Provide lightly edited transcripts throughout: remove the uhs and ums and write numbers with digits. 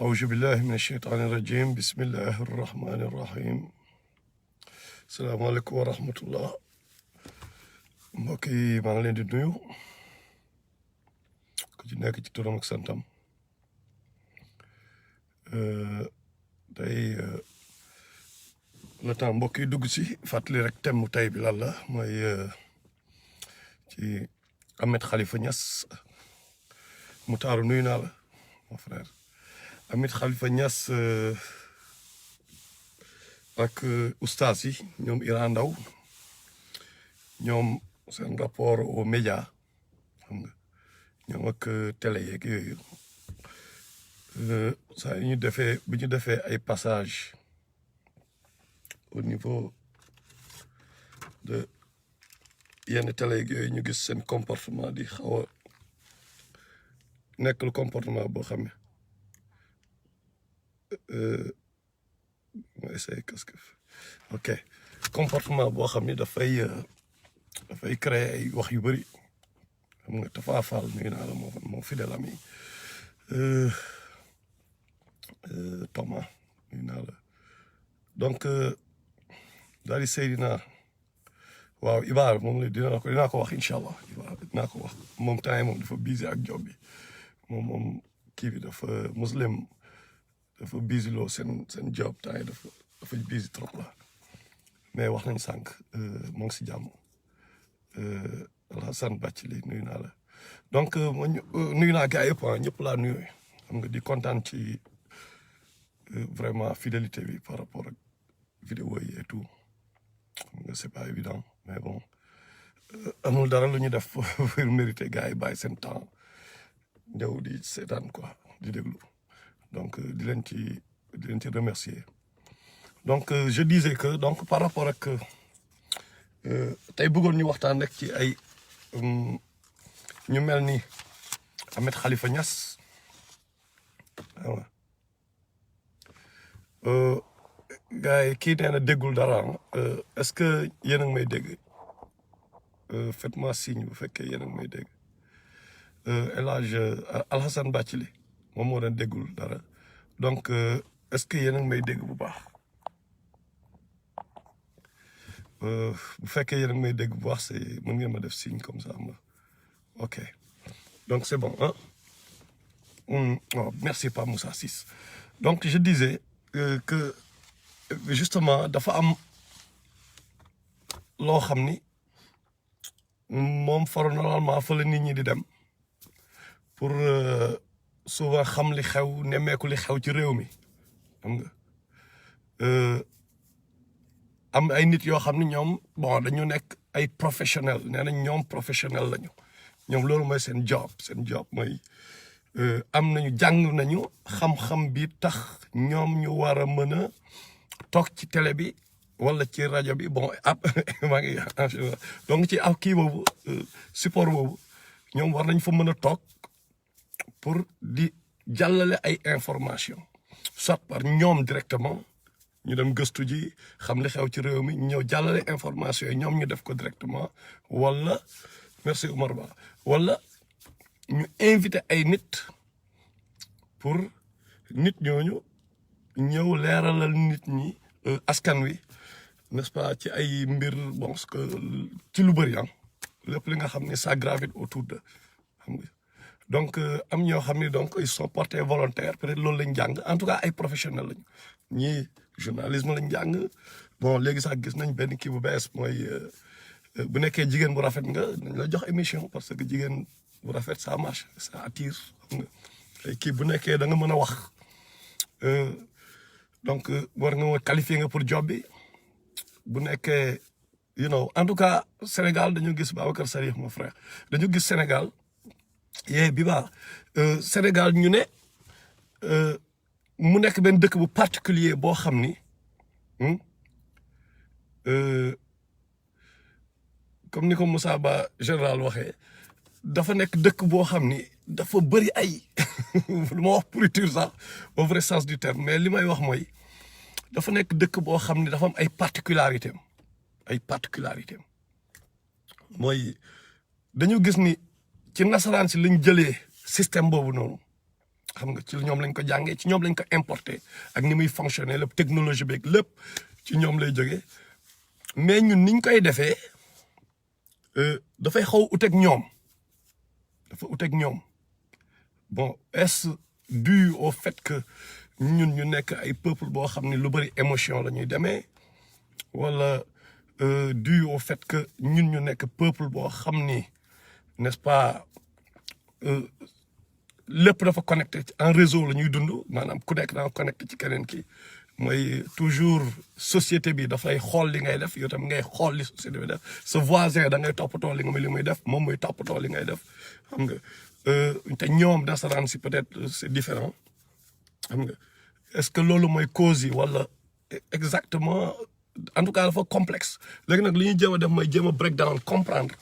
أعوذ بالله من الشيطان الرجيم بسم الله الرحمن الرحيم السلام عليكم ورحمة الله mbokk yi maa ngi leen di nuyu ku ci nekk ci turam ak santam tey le temps mbokk yi dugg si fàttali rek thème mu tey bi lan la mooy ci Ahmed Khalifa Niass mu taaru nuyu naa la mon frère Ahmed Khalifa Niass ak oustaz yi ñoom Iran Ndaw ñoom seen rapport aux médias xam nga ñoom ak télé yeeg yooyu saa yu ñu defee bi ñu defee ay passage au niveau de yenn télé yeeg yooyu ñu gis seen comportement di xaw a nekk le comportement boo xam ne ma essayer qu'est-ce que ok comportement boo xam ne dafay créer ay wax yu bëri xam nga Tafa Fall nuyu naa la mon fidèle ami Thomas nuyu naa la donc daal di Seydina waaw Iba moom la dinaa ko wax incha allah Iba dinaa ko wax moom temps yi moom dafa busy ak job bi moom kii bi dafa muslim dafa busy loo seen job temps yi dafa busy trop la mais wax nañ sànq moo ngi si jàmm Alhassane Bathily nuyu naa la donc ma nuyu naa gars yëpp ñëpp laa nuyu xam nga di kontaan ci vraiment fidélité bi par rapport ak vidéo yi et tout xam nga c'est pas évident mais bon amul dara lu ñu def pour mériter gars yi bàyyi seen temps ñëw di seetaan quoi di déglu donc di leen ci remercier donc je disais que donc par rapport ak tey bëggoon ñu waxtaan rek ci ay ñu mel ni Ahmed Khalifa Niass waaw gars yi kii nee na déggul dara est-ce que yéen a ngi may dégg faites-moi signe bu fekkee yéen a ngi may dégg El Hadj Alhassane Bathily moom moo doon déggul dara donc est-ce que yéen a ngi may dégg bu baax bu fekkee yéen a ngi may dégg bu baax c'est mën ngeen ma def signe comme ça ma ok donc c'est bon hein oh, merci Pape Moussa Ciss donc je disais que justement dafa am loo xam ni moom faro normalement fa la nit ñi di dem pour souvent xam li xew nemmeeku li xew ci réew mi xam nga am ay nit yoo xam ne ñoom bon dañu nekk ay professionnel nee nañ ñoom professionnel lañu ñoom loolu mooy seen job mooy am nañu jàng nañu xam-xam bi tax ñoom ñu war a mën a toog ci télé bi wala ci rajo bi bon maa ngi donc ci ak kii boobu support boobu ñoom war nañ fa mën a toog pour di jàllale ay information soit par ñoom directement ñu dem gëstu ji xam li xew ci réew mi ñëw jàllale information yi ñoom ñu def ko directement wala merci Oumar Ba wala ñu invité ay nit pour nit ñooñu ñëw leeralal nit ñi askan wi n'est-ce pas ci ay mbir bon parce que ci lu bëri lépp li nga xam ne ça gravite autour de xam nga donc am ñoo xam ne donc ils sont portés volontaires peut-être loolu lañ jàng en tout cas ay professionnels lañu ñii journalisme lañ jàng bon léegi sax gis nañ benn kii bu bees mooy bu nekkee jigéen bu rafet nga nañ la jox émission parce que jigéen bu rafet ça marche ça attire xam nga kii bu nekkee da nga mën a wax donc war nga qualifié nga pour job bi bu nekkee you know en tout cas Sénégal dañu gis Babacar Sarif mon frère dañu gis Sénégal bi baax Sénégal ñu ne mu nekk benn dëkk bu particulier boo xam ni comme ni ko Moussa Ba général waxee dafa nekk dëkk boo xam ni dafa bëri ay lu ma wax pourriture sax au vrai sens du terme mais li may wax mooy dafa nekk dëkk boo xam ni dafa am ay particularités mooy dañu gis ni ci nasaraan si lañ jëlee système boobu noonu xam nga ci ñoom lañ ko jàngee ci ñoom lañ ko importé ak ni muy fonctionner lépp technologie beeg lépp ci ñoom lay jógee mais ñun niñ koy defee dafay xaw uteeg ñoom dafa uteeg ñoom bon est-ce dû au fait que ñun ñu nekk ay peuple boo xam ne lu bëri émotion la ñuy demee wala dû au fait que ñun ñu nekk peuple boo xam ni n'est-ce pas lépp dafa connecté en réseau la ñuy dund maanaam ku nekk danga connecté ci keneen ki mooy toujours société bi dafay xool li ngay def yow tam ngay xool li société bi def sa voisin da ngay toppatoo li muy def moom mooy toppatoo li ngay def xam nga te ñoom nasaraan si peut-être c'est différent xam nga est-ce que loolu mooy cause yi wala exactement en tout cas dafa complexe léegi nag li ñuy jéem a def mooy jéem a break down comprendre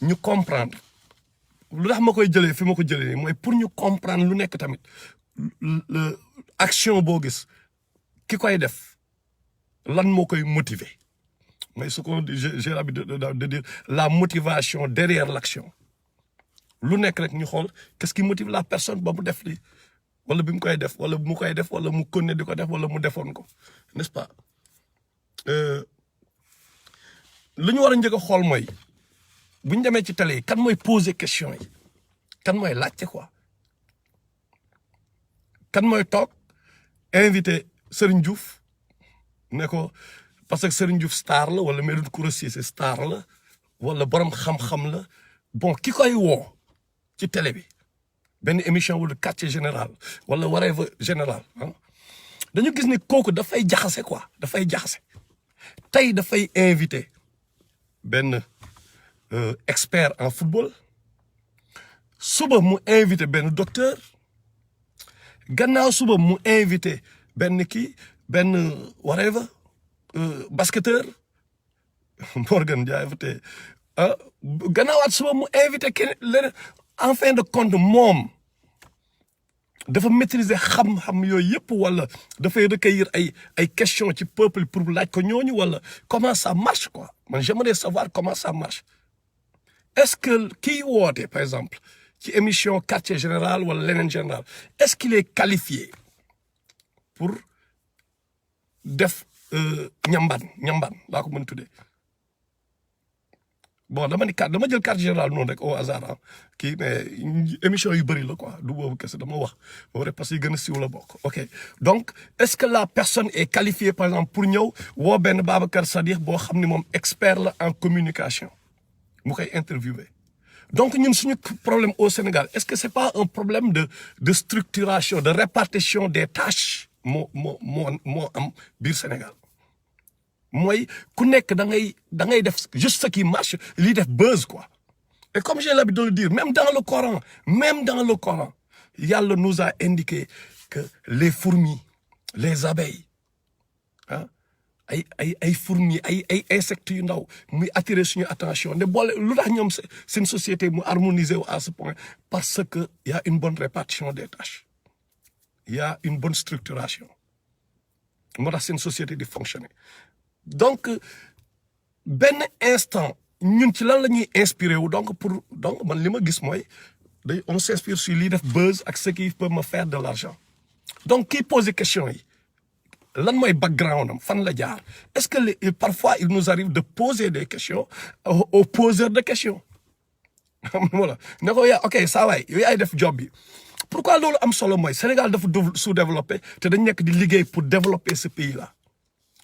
ñu comprendre lu tax ma koy jëlee fi ma ko jëlee nii mooy pour ñu comprendre lu nekk tamit action boo gis ki koy def lan moo koy motiver mooy ce qu'on dit j'ai l'habitude de dire la motivation derrière l'action lu nekk rek ñu xool qu'est-ce qui motive la personne ba mu def lii wala bi mu koy def wala mu koy def wala mu continuer di ko def wala mu defoon ko n'est-ce pas lu ñu war a njëkk a xool mooy bu ñu demee ci télé yi kan mooy poser question yi kan mooy laajte quoi kan mooy toog invité Serigne Diouf ne ko parce que Serigne Diouf star la wala Medoune Coura Cissé star la wala borom xam-xam la bon ki koy woo ci télé bi benn émission wala quartier général wala whatever général ah dañu gis ni kooku dafay jaxase quoi dafay jaxase tey dafay invité benn expert en football suba mu invité benn docteur gannaaw suba mu invité benn benn whatever basketteur Morgan Ndiaye fa te gannaawaat suba mu invité kenn en fin de compte moom dafa maîtriser xam-xam yooyu yëpp wala dafay recueillir ay questions ci peuple pour laaj ko ñooñu wala comment ça marche quoi man j'aimerais savoir comment ça marche est-ce que kii woote par exemple ci émission quartier général wala leneen général est-ce qu'il est qualifié pour def ñambaan laa ko mën tuddee bon dama jël quartier général noonu rek au hasard ah kii mais émission yu bëri la quoi du boobu kese dama wax ba pare parce que gën a siiw la bokk ok donc est-ce que la personne est qualifiée par exemple pour ñëw woo benn Babacar Sadikh boo xam ne moom expert la en communication mu koy interviewer donc ñun suñu problème au Sénégal est-ce que c'est pas un problème de structuration de répartition des tâches moo am biir Sénégal mooy ku nekk da ngay def juste ce qui marche lii def buzz quoi et comme j'ai l'habitude de le dire même dans le Coran Yàlla nous a indiqué que les fourmis les abeilles ah ay fourmis ay insectes yu ndaw muy attirer suñu attention ne boole lu tax ñoom seen société mu harmonisé wu à ce point parce que y a une bonne répartition des tâches il y a une bonne structuration moo tax seen société di fonctionner donc benn instant ñun ci lan la ñuy inspiré wu donc man li ma gis mooy on s'inspire sur lii def buzz ak ce qui peut me faire de l'argent donc kii poser question yi lan mooy background am fan la jaar est-ce que parfois il nous arrive de poser des questions aux poseurs de questions voilà ne ko yaa ok saa waay yow yaay def job bi pourquoi loolu am solo mooy Sénégal dafa sous-développé te dañ nekk di liggéey pour développer ce pays-là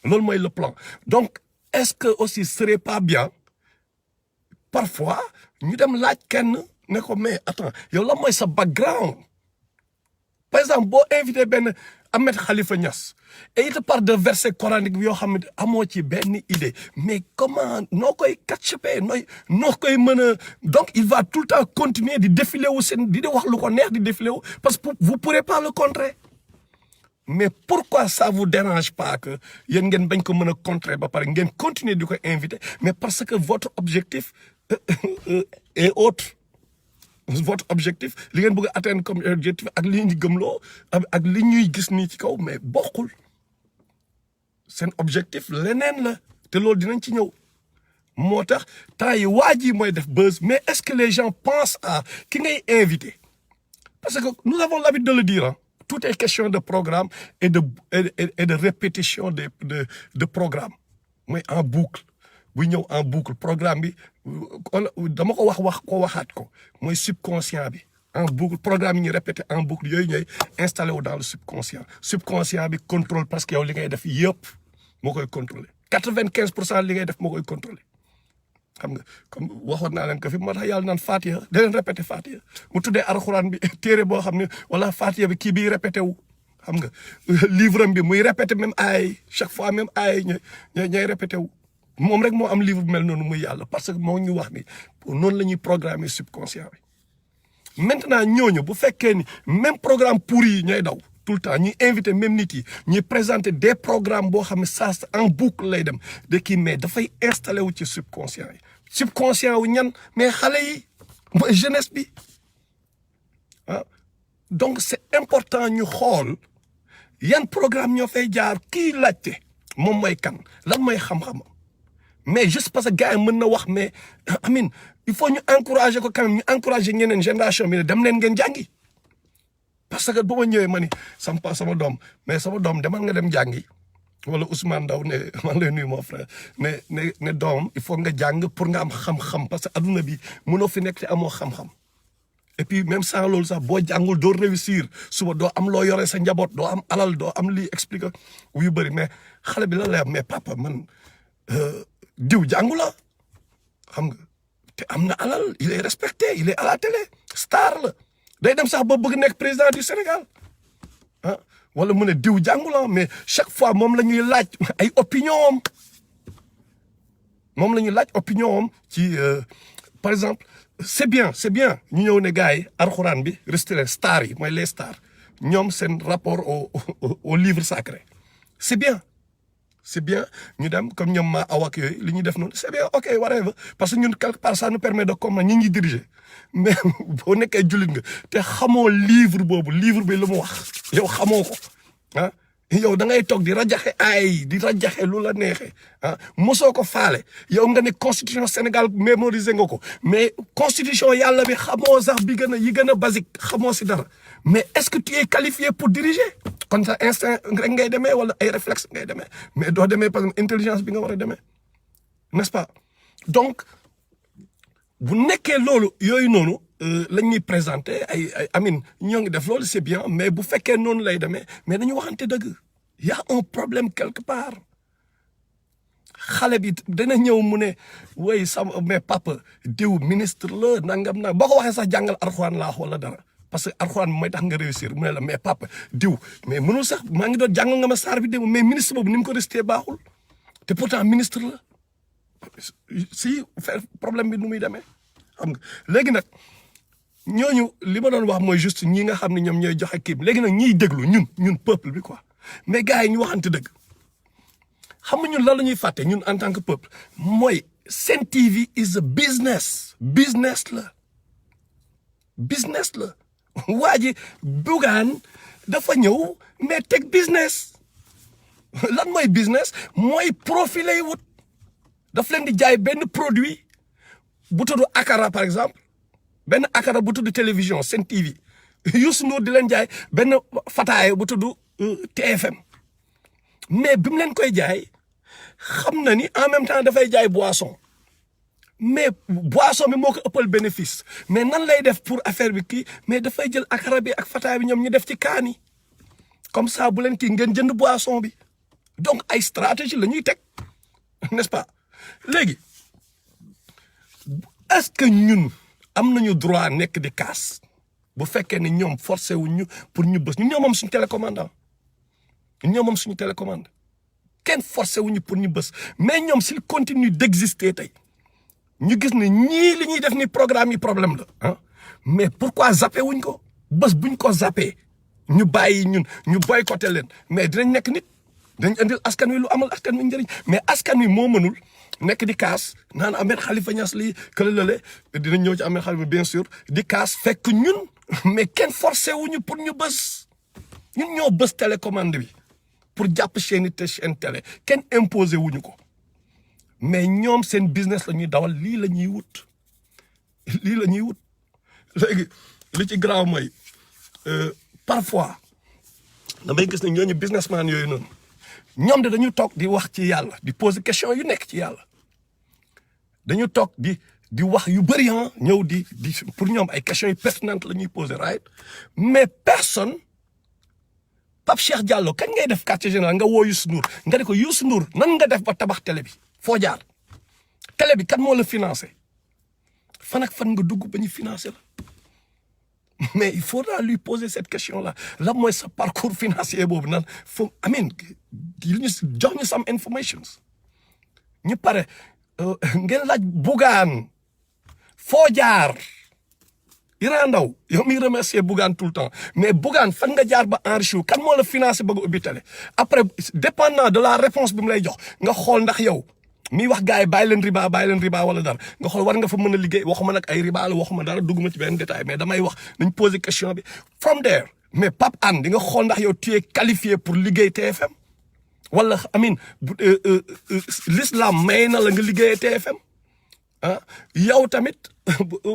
loolu mooy le plan donc est-ce que aussi ce serait pas bien parfois ñu dem laaj kenn ne ko mais attends yow lan mooy sa background par exemple boo invité benn Ahmed Khalifa Niass et il te parle de verset coranique yoo xam ne amoo ci benn idée mais comment noo koy catchpé noo koy mën a donc il va tout le temps continuer di défiler wu seen di wax lu ko neex di défiler wu parce que vous pourrez pas le contrer mais pourquoi ça vous dérange pas que yéen ngeen bañ ko mën a contrer ba pare ngeen continuer di ko inviter mais parce que votre objectif est autre votre objectif li ngeen bëgg a atteindre comme objectif ak li ñu gëmloo ak li ñuy gis nii ci kaw mais bokkul seen objectif leneen la te loolu dinañ ci ñëw moo tax temps yi waa ji mooy def buzz mais est-ce que les gens pensent à ki ngay invité parce que nous avons l'habitude de le dire hein. Tout est question de programme et de répétition de programme mooy en boucle bu ñëw en boucle programme bi dama ko wax ko waxaat ko mooy subconscient bi en boucle programme yi ñu répété en boucle yooyu ñooy installé wu dans le subconscient bi contrôle parce que yow li ngay def yëpp moo koy contrôler 95% li ngay def moo koy contrôler xam nga comme waxoon naa leen ko fi moo tax yàlla naan Fatiha da leen répété Fatiha mu tuddee alxuraan bi téere boo xam ne wala Fatiha bi kii bi répété wu xam nga livre bi muy répété même ay chaque fois même ay ñooy répété wu moom rek moo am livre bu mel noonu muy yàlla parce que moo ñu wax ni noonu la ñuy programmer subconscient bi maintenant ñooñu bu fekkee ni même programme pourri yi ñooy daw tout le temps ñuy invité même nit yi ñuy présenter des programmes boo xam ne ça en boucle lay dem de kii mais dafay installé wu ci subconscient yi subconscient wu ñan mais xale yi mooy jeunesse bi ah donc c'est important ñu xool yan programme ñoo fay jaar kii laajte moom mooy kan lan mooy xam-xamam mais juste parce que gars yi mën na wax mais amin il faut ñu encourager ko quand même ñu encourager ñeneen génération bi ne dem leen ngeen jàngi parce que bu ma ñëwee ma ni sama doom mais sama doom demal nga dem jàngi wala Ousmane Ndaw ne man lay nuyu mon frère ne doom il faut nga jàng pour nga am xam-xam parce que adduna bi mënoo fi nekk te amoo xam-xam et puis même sans loolu sax boo jàngul doo réussir suba doo am loo yore sa njaboot doo am alal doo am lii expliqué yu bëri mais xale bi la lay am mais papa man diw jàngu la xam nga te am na alal il est respecté il est à la télé star la day dem sax ba bëgg nekk président du Sénégal ah wala mu ne diw jàngu la mais chaque fois moom la ñuy laaj ay opinion moom la ñuy laaj opinion am ci par exemple c'est bien ñu ñëw ne gars yi alxuraan bi resté stars yi mooy les stars ñoom seen rapport au livre sacré c'est bien ñu dem comme ñoom ma awak yooyu li ñuy def noonu c'est bien ok whatever parce que ñun quelque part ça nous permet de comprendre ñi ngi diriger mais boo nekkee jullit nga te xamoo livre bi lu mu wax yow xamoo ko ah yow da ngay toog di rajaxe di rajaxe lu la neexee ah mosoo ko faale yow nga ne constitution Sénégal mémoriser nga ko mais constitution yàlla bi xamoo sax yi gën a basique xamoo si dara mais est-ce que tu es qualifié pour diriger kon sa instinct rek ngay demee wala ay réflexe ngay demee mais doo demee par exemple intelligence bi nga war a demee n'est-ce pas donc bu nekkee loolu yooyu noonu lañ ñuy présenter ay amin ñoo ngi def loolu c'est bien mais bu fekkee noonu lay demee mais dañu waxante dëgg y a un problème quelque part xale bi dana ñëw mu ne way sama mais papa diw ministre la nangam na boo ko waxee sax jàngal alxuraan laa wala dara parce que alxuraan mooy tax nga réussir mu ne la mais papa diw mais mënul sax maa ngi doon jàngal nga ma saar bi diw mais ministre boobu ni mu ko resté baaxul te pourtant ministre la si problème bi nu muy demee xam nga léegi nag ñooñu li ma doon wax mooy juste ñi nga xam ne ñoom ñooy joxe kii bi léegi nag ñiy déglu ñun peuple bi quoi mais gars yi ñu waxante dëgg xam nga ñun lan la ñuy fàtte ñun en tant que peuple mooy Sen TV is a business la waa ji Bougane dafa ñëw mais teg business lan mooy business mooy profit lay wut daf leen di jaay benn produit bu tudd Akara par exemple benn Akara bu tudd télévision Sen TV Youssou Ndour di leen jaay benn fataay bu tudd TFM mais bi mu leen koy jaay xam na ni en même temps dafay jaay boisson mais boisson bi moo ko ëppal bénéfice mais nan lay def pour affaire bi kii mais dafay jël Akara bi ak fataay bi ñoom ñu def ci kaani comme ça bu leen kii ngeen jënd boisson bi donc ay stratégie la ñuy teg n'est-ce pas léegi est-ce que ñun am nañu droit nekk di kaas bu fekkee ne ñoom forcé wuñ ñu pour ñu bës ñoo moom suñu télécommande ñoo moom suñu télécommande kenn forcé wuñu pour ñu bës mais ñoom s'il continue d'exister tey ñu gis ne ñii li ñuy def ni programme yi problème la ah mais pourquoi zappé wuñ ko bës buñ ko zappé ñu bàyyi ñun ñu boycotté leen mais dinañ nekk nit dañ indil askan wi lu amal askan wi njëriñ mais askan wi moo mënul nekk di kaas naan Ahmed Khalifa Niass lii këlalale dinañ ñëw ci Ahmed Khalifa bien sûr di kaas fekk ñun mais kenn forcé wuñu pour ñu bës ñun ñoo bës télécommande bi pour jàpp chaîne télé kenn imposé wuñu ko mais ñoom seen business la ñuy dawal lii la ñuy wut léegi li ci grave mooy parfois damay gis ne ñooñu businessman yooyu noonu ñoom de dañu toog di wax ci yàlla di poser question yu nekk ci yàlla dañu toog di wax yu bëri ñëw di pour ñoom ay questions yu pertinentes la ñuy poser right mais personne Pape Cheikh Diallo kañ ngay def quartier général nga woo Youssou Ndour nga ne ko Youssou Ndour nan nga def ba tabax télé bi foo jaar télé bi kan moo la financé fan ak fan nga dugg ba ñu financé la mais il faudra lui poser cette question là lan mooy sa parcours financier boobu nan fo amin ñu jox ñu some informations ñu pare ngeen laaj Bougane foo jaar Iran Ndaw yow mi remercier Bougane tout le temps mais Bougane fan nga jaar ba enrichi kan moo la financé ba nga ubbi télé après dépendant de la réponse bi mu lay jox nga xool ndax yow mi wax gars yi bàyyi leen riba wala dara nga xool war nga fa mën a liggéey waxuma nag ay riba la waxuma dara dugguma ci benn détail mais damay wax nañ poser question bi from there mais Pape Hann di nga xool ndax yow tu es qualifié pour liggéey TFM wala amin l'islam may na la nga liggéeyee TFM yow tamit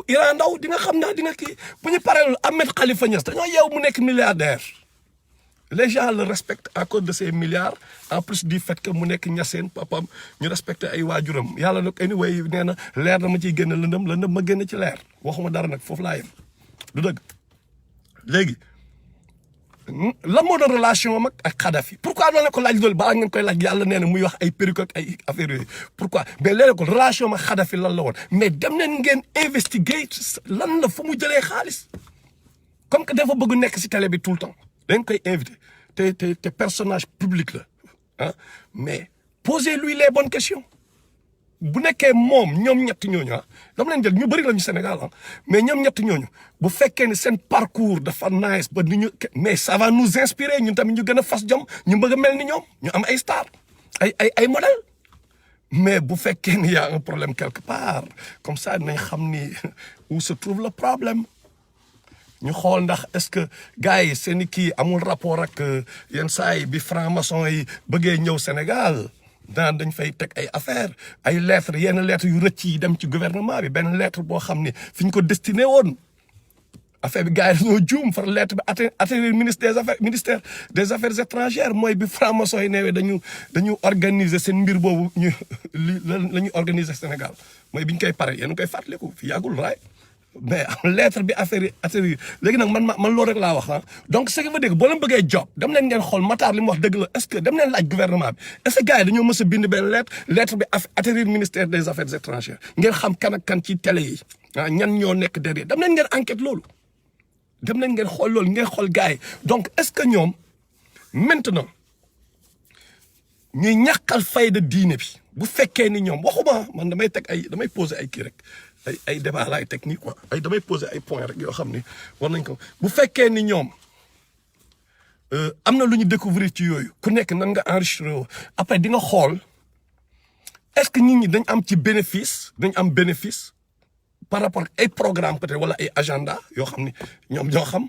Iran Ndaw di nga xam naa di nga kii bu ñu paree Ahmed Khalifa Niass dañoo yow mu nekk milliardaire les gens le respectent à cause de ces milliards en plus du fait que mu nekk ñaseen papam ñu respecté ay waajuram yàlla nag anyway nee na leer na ma ciy génn lëndëm ma génn ci leer waxuma dara nag foofu laa yem du dëgg léegi lan moo doon relation am ak Kadhafi pourquoi doon na ko laaj loolu balaa ngeen koy laaj yàlla nee na muy wax ay perruque ak ay affaires yooyu pourquoi mais léegi ko relation am ak Kadhafi lan la woon mais dem leen ngeen investiguer lan la fu mu jëlee xaalis comme que dafa bëgg nekk si télé bi tout le temps dañ koy invité te personnage public la mais posez-lui les bonnes questions bu nekkee moom ñoom ñett ñooñu dama leen jël ñu bëri lañu Sénégal mais ñoom ñett ñooñu bu fekkee ne seen parcours dafa nice ba ni ñu mais ça va nous inspirer ñun tamit ñu gën a fas jom ñu bëgg a mel ni ñoom ñu am ay star ay modèle mais bu fekkee ni y a un problème quelque part comme ça dinañ xam ni où se trouve le problème ñu xool ndax est-ce que gars yi seen i kii amul rapport ak yenn saa yi bi franc-maçon yi bëggee ñëw Sénégal dañ fay teg ay affaire ay lettres yenn lettres yu rëcc yi dem ci gouvernement bi benn lettre boo xam ni fi ñu ko destiné woon affaire bi gars yi dañoo juum far lettre bi atterrir ministère des affaires étrangères mooy bi franc-maçon yi neewee dañu organiser seen mbir boobu ñu la ñu organiser Sénégal mooy bi ñu koy pare yéen koy fàttaliku fi yàggul raay mais lettre bi affaire yi atterrir léegi nag man loolu rek laa wax donc ce qui veut dire boo leen bëggee job dem leen ngeen xool Matar li mu wax dëgg la est-ce que dem leen laaj gouvernement bi est-ce que gars yi dañoo mës a bind benn lettre bi atterrir ministère des affaires étrangères ngeen xam kan ak kan ci télé yi ñan ñoo nekk derrière dem leen ngeen enquête loolu dem leen ngeen xool loolu ngeen xool gars yi donc est-ce que ñoom maintenant ñuy ñàkkal fayda diine bi bu fekkee ni ñoom waxuma man damay poser ay kii rek ay débat laay technique quoi damay poser ay points rek yoo xam ni war nañ ko bu fekkee ni ñoom am na lu ñu découvrir ci yooyu ku nekk nan nga enregistré woo après di nga xool est-ce que nit ñi dañ am ci bénéfice par rapport ak ay programme peut-être wala ay agenda yoo xam ni ñoom ñoo xam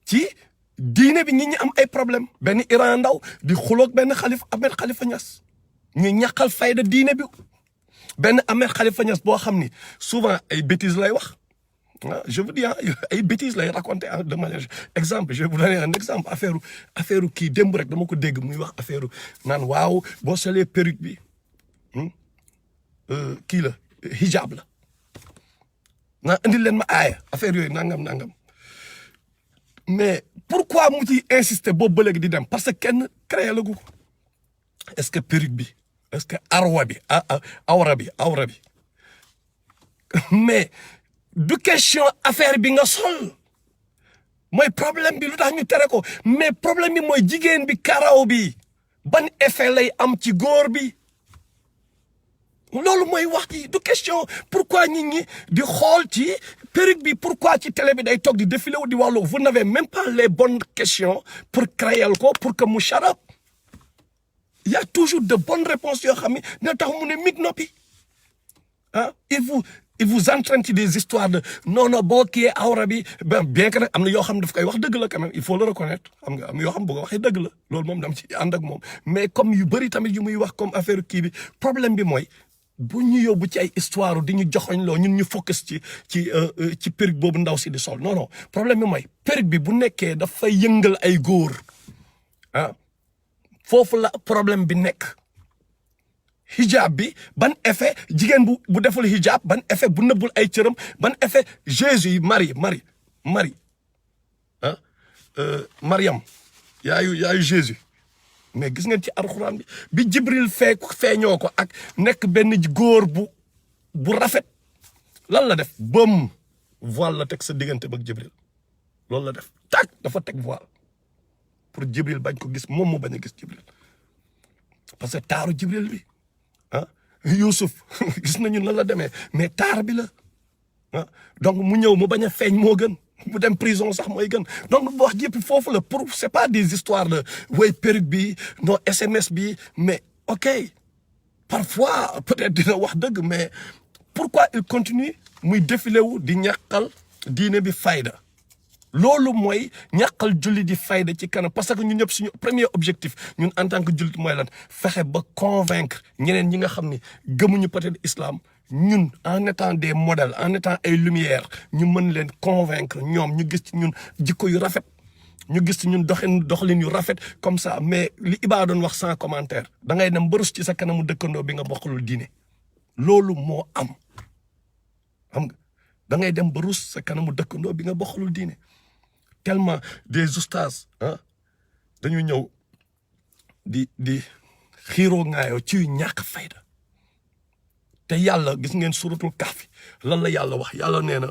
ci diine bi nit ñi am ay problème benn Iran Ndaw di xuloog benn Ahmed Khalifa Niass ñu ñàkkal fayda diine bi benn Ahmed Khalifa Niass boo xam ni souvent ay bêtises lay wax je vous dis ay bêtises lay raconter de manière exemple je vais vous donner un exemple affaire kii démb rek dama ko dégg muy wax affaire naan waaw boo solee perruque bi kii la hijab la naa indil leen ma aaya affaire yooyu nangam mais pourquoi mu ci insister boobu ba léegi di dem parce que kenn créé la gu ko est-ce que perruque bi est-ce que awra bi mais du question affaire bi nga sol mooy problème bi lu tax ñu tere ko mais problème bi mooy jigéen bi karaw bi ban effet lay am ci góor bi loolu mooy wax ji du question pourquoi nit ñi di xool ci perruque bi pourquoi ci télé bi day toog di défilé wu di wax loolu vous n'avez même pas les bonnes questions pour créer ko pour que mu shut up il y a toujours de bonnes réponses yoo xam ne dina tax mu ne mig noppi il vous entraîne ci des histoires de non boo kii awra bi bien que nag am na yoo xam daf koy wax dëgg la quand même il faut le reconnaître xam nga am yoo xam bu ko waxee dëgg la loolu moom dam ci ànd ak moom mais comme yu bëri tamit yu muy wax comme affaire kii bi problème bi mooy bu ñu yóbbu ci ay histoire di ñu joxoñ loo ñun ñu focus ci perruque boobu ndaw si di sol non non problème bi mooy perruque bi bu nekkee dafay yëngal ay góor ah foofu la problème bi nekk hijab bi ban effet jigéen bu deful hijab ban effet bu nëbbul ay cëram ban effet Jésus Marie ah Mariam yaayu Jésus mais gis ngeen ci alxuraan bi Jibril feeñoo ko ak nekk benn góor bu rafet lan la def bëm voile la teg sa diggante ak Jibril loolu la def tak dafa teg voile pour Jibril bañ ko gis moom mu bañ a gis Jibril parce que taaru Jibril bi ah Youssouf gis nañu lan la demee mais taar bi la ah donc mu ñëw mu bañ a feeñ moo gën mu dem prison sax mooy gën donc wax jëpp foofu la pour c'est pas des histoires de way perruque bi non SMS bi mais ok parfois peut-être dina wax dëgg mais pourquoi il continue muy défilé wu di ñàkkal diine bi fayda loolu mooy ñàkkal julli di fayda ci kanam parce que ñun ñëpp suñu premier objectif ñun en tant que jullit mooy lan fexe ba convaincre ñeneen ñi nga xam ni gëmuñu peut-être islam ñun en étant des modèles en étant ay lumières ñu mën leen convaincre ñoom ñu gis ci ñun jikko yu rafet ñu gis ci ñun doxalin yu rafet comme ça mais li Iba doon wax sans commentaire da ngay dem ba rus ci sa kanamu dëkkandoo bi nga bokkalul diine loolu moo am xam nga da ngay dem ba rus sa kanamu dëkkandoo bi nga bokkalul diine tellement des oustas ah dañu ñëw di xiiroo ngaayoo ci ñàkk fayda te yàlla gis ngeen suratul kahfi lan la yàlla wax yàlla nee na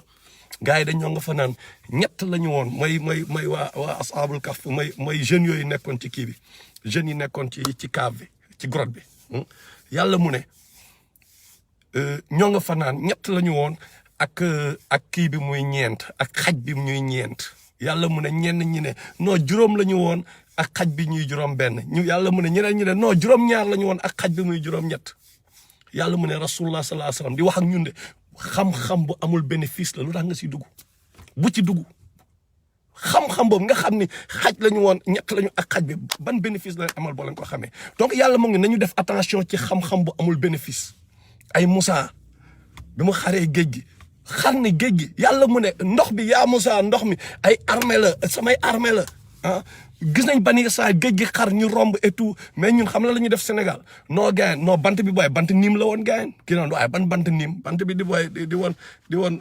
gars yi dañoo nga fa naan ñett la ñu woon mooy waa ashabul kahf mooy jeunes yooyu nekkoon ci kii bi jeunes yi nekkoon ci cave bi ci grotte bi yàlla mu ne ñoo nga fa naan ñett la ñu woon ak kii bi muy ñeent ak xaj bi ñuy ñeent yàlla mu ne ñenn ñi ne non juróom la ñu woon ak xaj bi ñuy juróom benn yàlla mu ne ñeneen ñi ne non juróom ñaar la ñu woon ak xaj bi muy juróom ñett yàlla mu ne rasulullah sallallahu alayhi wasallam di wax ak ñun de xam-xam bu amul bénéfice la lu tax nga si dugg bu ci dugg xam-xam boobu nga xam ni xaj la ñu woon ñett la ñu ak xaj bi ban bénéfice la amal boo leen ko xamee donc yàlla mu ngi nañu def attention ci xam-xam bu amul bénéfice ay Moussa bi mu xaree géej gi xar ni géej gi yàlla mu ne ndox bi yaa Moussa ndox mi ay armée la samay armée la ah gis nañ bani saa géej gi xar ñu romb et tout mais ñun xam la ñuy def Sénégal non gayen non bant bi booy bant niim la woon gayen kii noonu waaye ban bant niim bant bi di booy di woon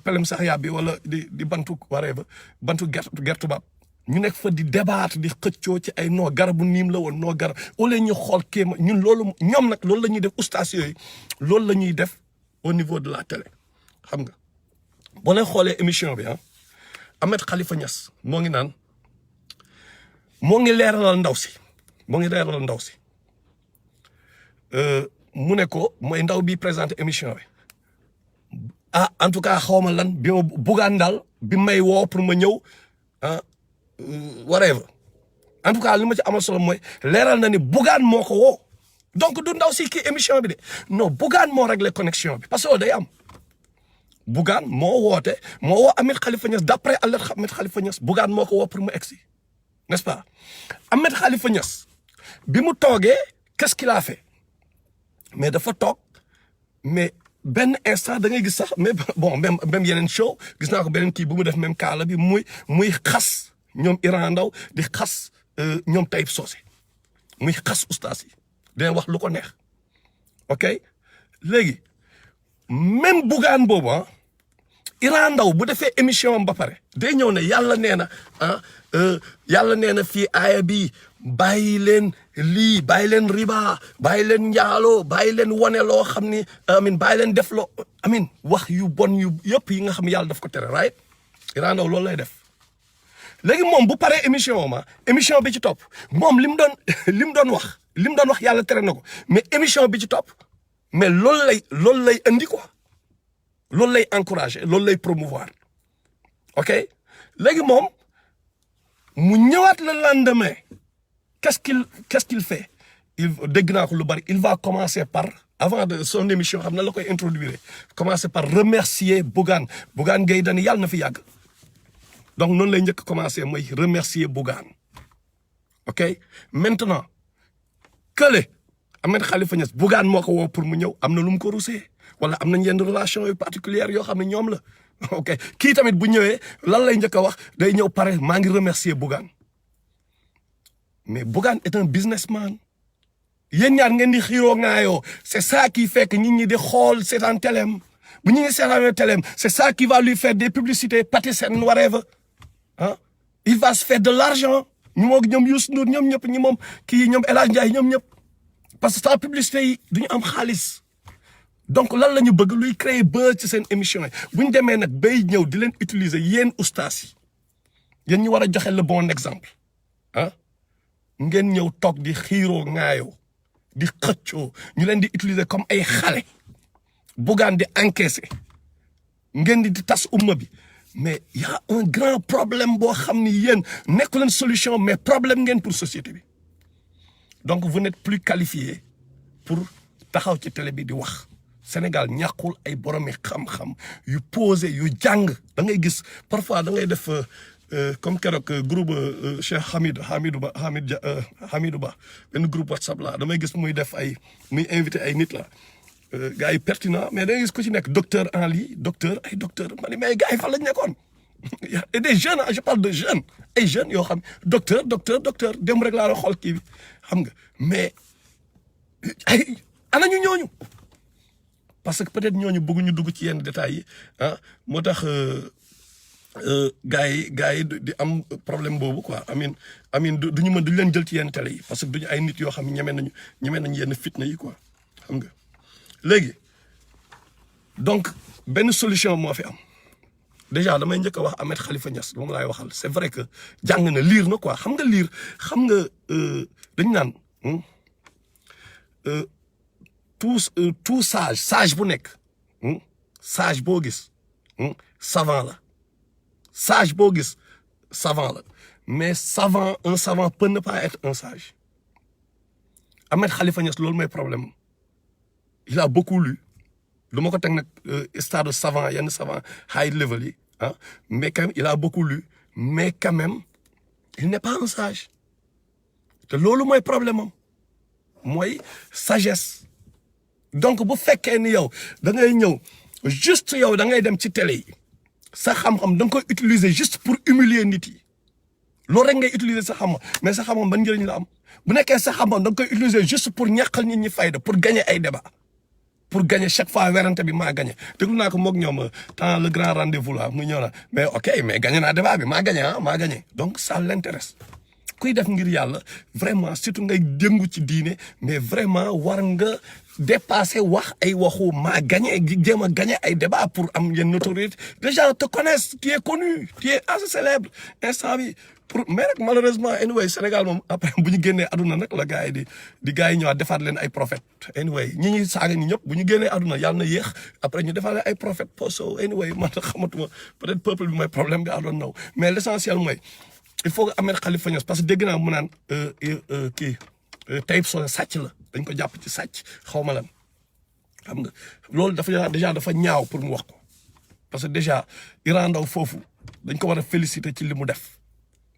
pelem sax yaa bi wala di bantu waree ba bantu gertu baab ñu nekk fa di débattre di xëccoo ci ay noo garabu niim la woon noo garab au lieu ñu xool kéema ñun loolu ñoom nag loolu la ñuy def ustaas yooyu loolu la ñuy def au niveau de la télé xam nga boo leen xoolee émission bi ah Ahmed Khalifa Niass moo ngi naan moo ngi leeralal ndaw si mu ne ko mooy ndaw bi présenté émission bi ah en tout cas xaw ma lan bi ma buggaan daal bi may woo pour ma ñëw ah whatever en tout cas li ma ci amal solo mooy leeral na ni buggaan moo ko woo donc du ndaw si kii émission bi de non buggaan moo réglé connexion bi parce que day am buggaan moo woote moo woo Ahmed Khalifa Niass d'après Ahmed Khalifa Niass buggaan moo ko woo pour mu egsi n'est-ce pas Ahmed Khalifa Niass bi mu toogee qu'est-ce qu'il a fait mais dafa toog mais benn instant da ngay gis sax mais bon même yeneen show gis naa ko beneen kii bu mu def même kaala bi muy xas ñoom Iran Ndaw di xas ñoom Taïb Socé muy xas ustaas yi dina wax lu ko neex ok léegi même bugaan boobu ah Iran Ndaw bu defee émission am ba pare day ñëw ne yàlla nee na yàlla nee na fii aaya bi bàyyi leen lii bàyyi leen riba bàyyi leen njaaloo bàyyi leen wane loo xam ni amin bàyyi leen def loo amin wax yu bon yu yëpp yi nga xam yàlla daf ko tere right Iran Ndaw loolu lay def léegi moom bu paree émission ma émission bi ci topp moom li mu doon wax yàlla tere na ko mais émission bi ci topp mais loolu lay indi quoi loolu lay encourager loolu lay promouvoir ok léegi moom mu ñëwaat le lendemain qu'est-ce qu'il fait dégg naa ko lu bari il va commencer par avant de son émission xam na la koy introduire commencer par remercier Bougane Gueye Dany yàlla na fi yàgg donc noonu lay njëkk commencer mooy remercier Bougane ok maintenant kële Ahmed Khalifa Niass Bougane moo ko woo pour mu ñëw am na lu mu ko rusee wala am nañ yenn relation yu particulière yoo xam ne ñoom la ok kii tamit bu ñëwee lan lay njëkk a wax day ñëw pare maa ngi remercier Bougane mais Bougane est un businessman yéen ñaar ngeen di xiiroo ŋaayoo c'est ça qui fait que nit ñi di xool seetaan teleem bu ñu seetaanee teleem c'est ça qui va lui faire des publicités Patisen whatever ah il va se faire de l'argent ñu moog ñoom Youssou Ndour ñoom ñëpp ñi moom kii ñoom El Hadj Ndiaye ñoom ñëpp parce que sans publicité yi duñu am xaalis donc lan la ñu bëgg luy créer buzz ci seen émission yi bu ñu demee nag bay ñëw di leen utiliser yéen ustaas yi yéen ñu war a joxe le bon exemple ah ngeen ñëw toog di xiiroo ŋaayoo di xëccoo ñu leen di utiliser comme ay xale Bougane di encaisser ngeen di tas umma bi mais y a un grand problème boo xam ni yéen nekku leen solution mais problème ngeen pour société bi donc vous n'êtes plus qualifié pour taxaw ci télé bi di wax Sénégal ñàkkul ay boromi xam-xam yu posé yu jàng da ngay gis parfois da ngay def comme keroog groupe Cheikh Hamidou Ba benn groupe WhatsApp la damay gis muy def muy invité ay nit la gars yi pertinent mais da ngay gis ku ci nekk docteur en lii docteur ma ne mais gars yi fan lañ nekkoon et des jeunes je parle de jeunes ay jeunes yoo xam docteur dem rek laa la xool kii bi xam nga mais ay ana ñu ñooñu parce que peut-être ñooñu bëgguñu dugg ci yenn détails yi ah moo tax gars yi di am problème boobu quoi amin duñu leen jël ci yenn télé yi parce que duñu ay nit yoo xam ne ñeme nañu yenn fitna yi quoi xam nga léegi donc benn solution moo fi am déjà damay njëkk a wax Ahmed Khalifa Niass moom laay waxal c'est vrai que jàng na liir na quoi xam nga dañu naan tout sage bu nekk sage boo gis savant la sage boo gis savant la mais un savant peut ne pas être un sage Ahmed Khalifa Niass loolu mooy problème il a beaucoup lu lu ma ko teg nag stade savant yenn savant high level yi ah mais quand même il a beaucoup lu mais quand même il n'est pas un sage te loolu mooy problème am mooy sagesse donc bu fekkee ni yow da ngay ñëw juste yow da ngay dem ci télé yi sa xam-xam da nga koy utiliser juste pour humilier nit yi loolu rek ngay utiliser sa xam-xam mais sa xam-xam ban njëriñ la am bu nekkee sa xam-xam da nga koy utiliser juste pour ñàkkal nit ñi fayda pour gagner ay débat pour gagner chaque fois werante bi maa gagné déglu naa ko moog ñoom temps le grand rendez-vous là mu ñëw na mais ok mais gagné naa débat bi maa gagné donc ça l'intéresse kuy def ngir yàlla vraiment surtout ngay déngu ci diine mais vraiment war nga dépasser wax ay waxu maa gagné jéem a gagné ay débat pour am yenn notoriété les gens te connaissent tu es connu tu es assez célèbre instant bi mais rek malheureusement anyway Sénégal moom après bu ñu génnee aduna nag la gars yi di gars yi ñëwaat defaat leen ay prophète anyway ñi saaga ñi ñëpp bu ñu génnee aduna yàlla na yéex après ñu defaat leen ay prophète poso anyway man xamatuma peut-être peuple bi mooy problème bi I don't know mais l'essentiel mooy il faut que Ahmed Khalifa Niass parce que dégg naa mu naan kii Taïb Socé sàcc la dañ ko jàpp ci sàcc xaw ma lan xam nga loolu déjà dafa ñaaw pour mu wax ko parce que déjà Iran Ndao foofu dañ ko war a féliciter ci li mu def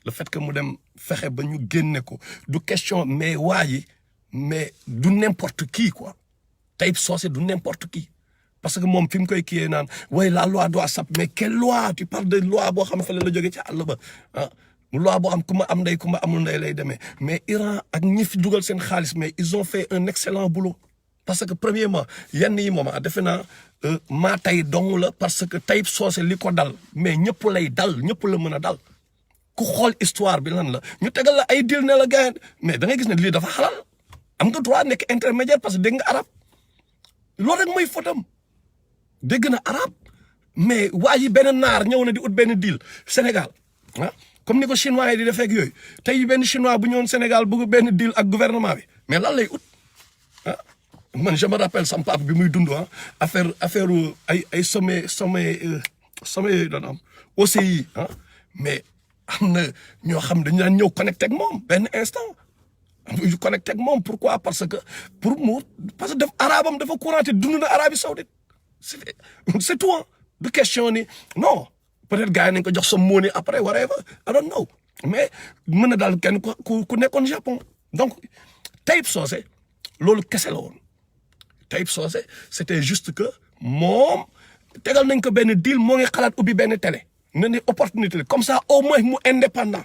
le fait que mu dem fexe ba ñu génne ko du question mais waa ji mais du n'importe qui quoi Taïb Socé du n'importe qui parce que moom fi mu koy kiiyee naan way la loi doit s'appliquer mais quelle loi tu parles de loi boo xam ne fa la jógee ci àll ba ah loi boo am ku ma am ndey ku ma amul ndey lay demee mais Iran ak ñi fi dugal seen xaalis mais ils ont fait un excellent boulot parce que premièrement yenn yi moom defe naa maa tay dong la parce que Taïb Socé li ko dal mais ñëpp lay dal ñëpp la mën a dal ku xool histoire bi lan la ñu tegal la ay dil ne la gars mais da ngay gis ne lii dafa xalal am nga droit nekk intermédiaire parce que dégg nga arab loolu rek mooy fotam dégg na arab mais waa ji benn naar ñëw na di ut benn deal Sénégal ah comme ni ko chinois yi di defee ak yooyu tey benn chinois bu ñëwoon Sénégal bëgg benn deal ak gouvernement bi mais lan lay ut ah man je me rappelle sama papa bi muy dund affaire ay sommet yooyu doon am OCI mais am na ñoo xam dañu daan ñëw connecté ak moom benn instant ñu connecté ak moom pourquoi parce que parce que def arabam dafa couranté dund na Arabie Saoudite c'est tout du question ni non peut-être gars yi nañ ko jox sa monnaie après whatever I don't know mais mën na daal kenn ku nekkoon Japon donc Taïb Socé loolu kese la woon Taïb Socé c'était juste que moom tegal nañ ko benn deal moo ngi xalaat ubbi benn télé ne ni opportunité la comme ça au moins mu indépendant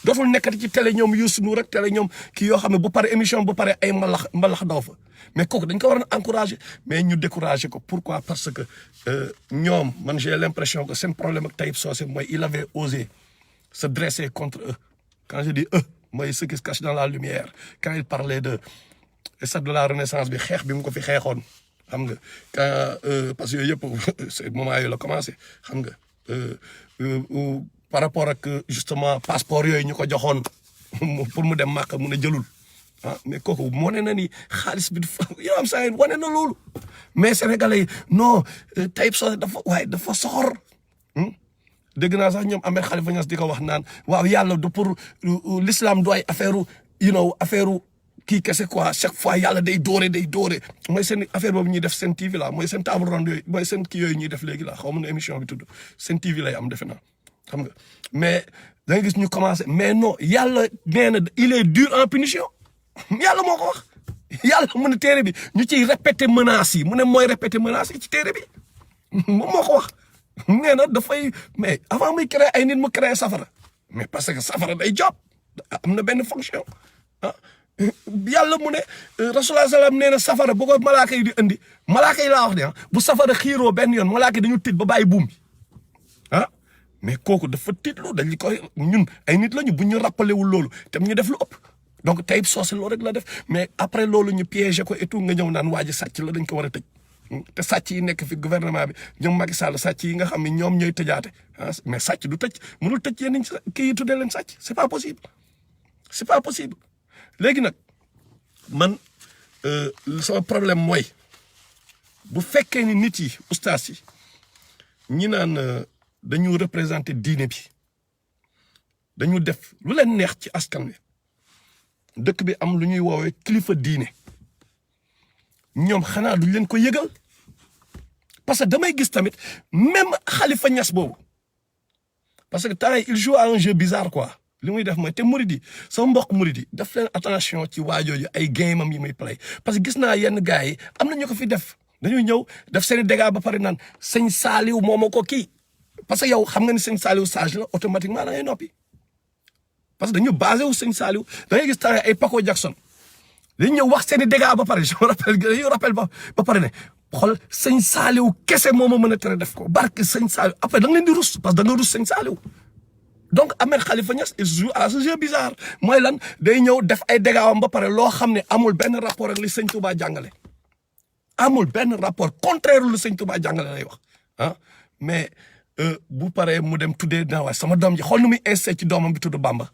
dootul nekkati ci télé ñoom Youssou Ndour rek télé ñoom kii yoo xam ne bu pare émission bu pare ay mbalax daw fa mais kooku dañ ko war a encourager mais ñu décourager ko pourquoi parce que ñoom man j'ai l'impression que seen problème ak Taïb Socé mooy il avait osé se dresser contre eux quand je dis eux mooy ceux qui se cachent dans la lumière quand il parlait de stade de la Renaissance bi xeex bi mu ko fi xeexoon xam nga quand parce que yooyu yëpp c'est moment yooyu la commencé xam nga par rapport ak justement passeport yooyu ñu ko joxoon pour mu dem Màkka mun a jëlul ah mais kooku wane na ni xaalis bi yow am saa wane na loolu mais sénégalais yi non Taïb Socé dafa soxor dégg naa sax ñoom Ahmed Khalifa Niass di ko wax naan waaw yàlla du pour l'islam du ay affaire kii kese quoi chaque fois yàlla day doore mooy seen affaire boobu ñuy def seen TV la mooy seen table ronde yooyu mooy seen kii yooyu ñuy def léegi la xaw ma ne émission bi tudd seen TV lay am defe naa xam nga mais da nga gis ñu commencé mais non yàlla nee na il est dur en punition yàlla moo ko wax yàlla mu ne téere bi ñu ciy répété menaces yi mu ne mooy répété menaces yi ci téere bi moom moo ko wax nee na dafay mais avant muy créer ay nit mu créer safara mais parce que safara day job am na benn fonction ah yàlla mu ne rasulullah salaam nee na safara bu ko malaaka yi di indi malaaka yi laa wax de bu safara xiiroo benn yoon malaaka yi dañu tiit ba bàyyi buum bi ah mais kooku dafa tiitlu dañu koy ñun ay nit lañu bu ñu rappelé wul loolu tam ñu def lu ëpp donc Taïb Socé loolu rek la def mais après loolu ñu piégé ko et tout nga ñëw naan waa ji sàcc la dañ ko war a tëj te sàcc yi nekk fi gouvernement bi ñoom Macky Sall sàcc yi nga xam ne ñoom ñooy tëjaate ah mais sàcc du tëj mënul tëj yéen kii yi tuddee leen sàcc c'est pas possible léegi nag man sama problème mooy bu fekkee ni nit yi ustaas yi ñi naan dañu représenter diine bi dañu def lu leen neex ci askan wi dëkk bi am lu ñuy woowee kilifa diine ñoom xanaa duñ leen ko yëgal parce que damay gis tamit même Khalifa Niass boobu parce que temps il joue à un jeu bizarre quoi li muy def mooy te murid yi sama mbokk murid yi daf leen attention ci waajooju ay game am yi muy play parce que gis naa yenn gars yi am na ñu ko fi def dañuy ñëw def seen i dégâts ba pare naan sëñ Saliou moo ma ko kii parce que yow xam nga ni sëñ Saliou sage la automatiquement da ngay noppi parce que dañu basé wu sëñ Saliou da ngay gis temps ay Paco Jackson dañu ñëw wax seen i dégâts ba pare je me rappelle dañuy rappel ba pare ne xool sëñ Saliou kese moo ma mën a tere def ko barke sëñ Saliou après da nga leen di rus parce que da nga rus sëñ Saliou donc Ahmed Khalifa Niass il joue à ce jeu bizarre mooy lan day ñëw def ay dégâts am ba pare loo xam ne amul benn rapport ak li sëñ Touba jàngale amul benn rapport contraire lu sëñ Touba jàngale lay wax ah mais bu paree mu dem tuddee na waay sama doom ji xool nu muy insisté ci doomam bi tudd Bamba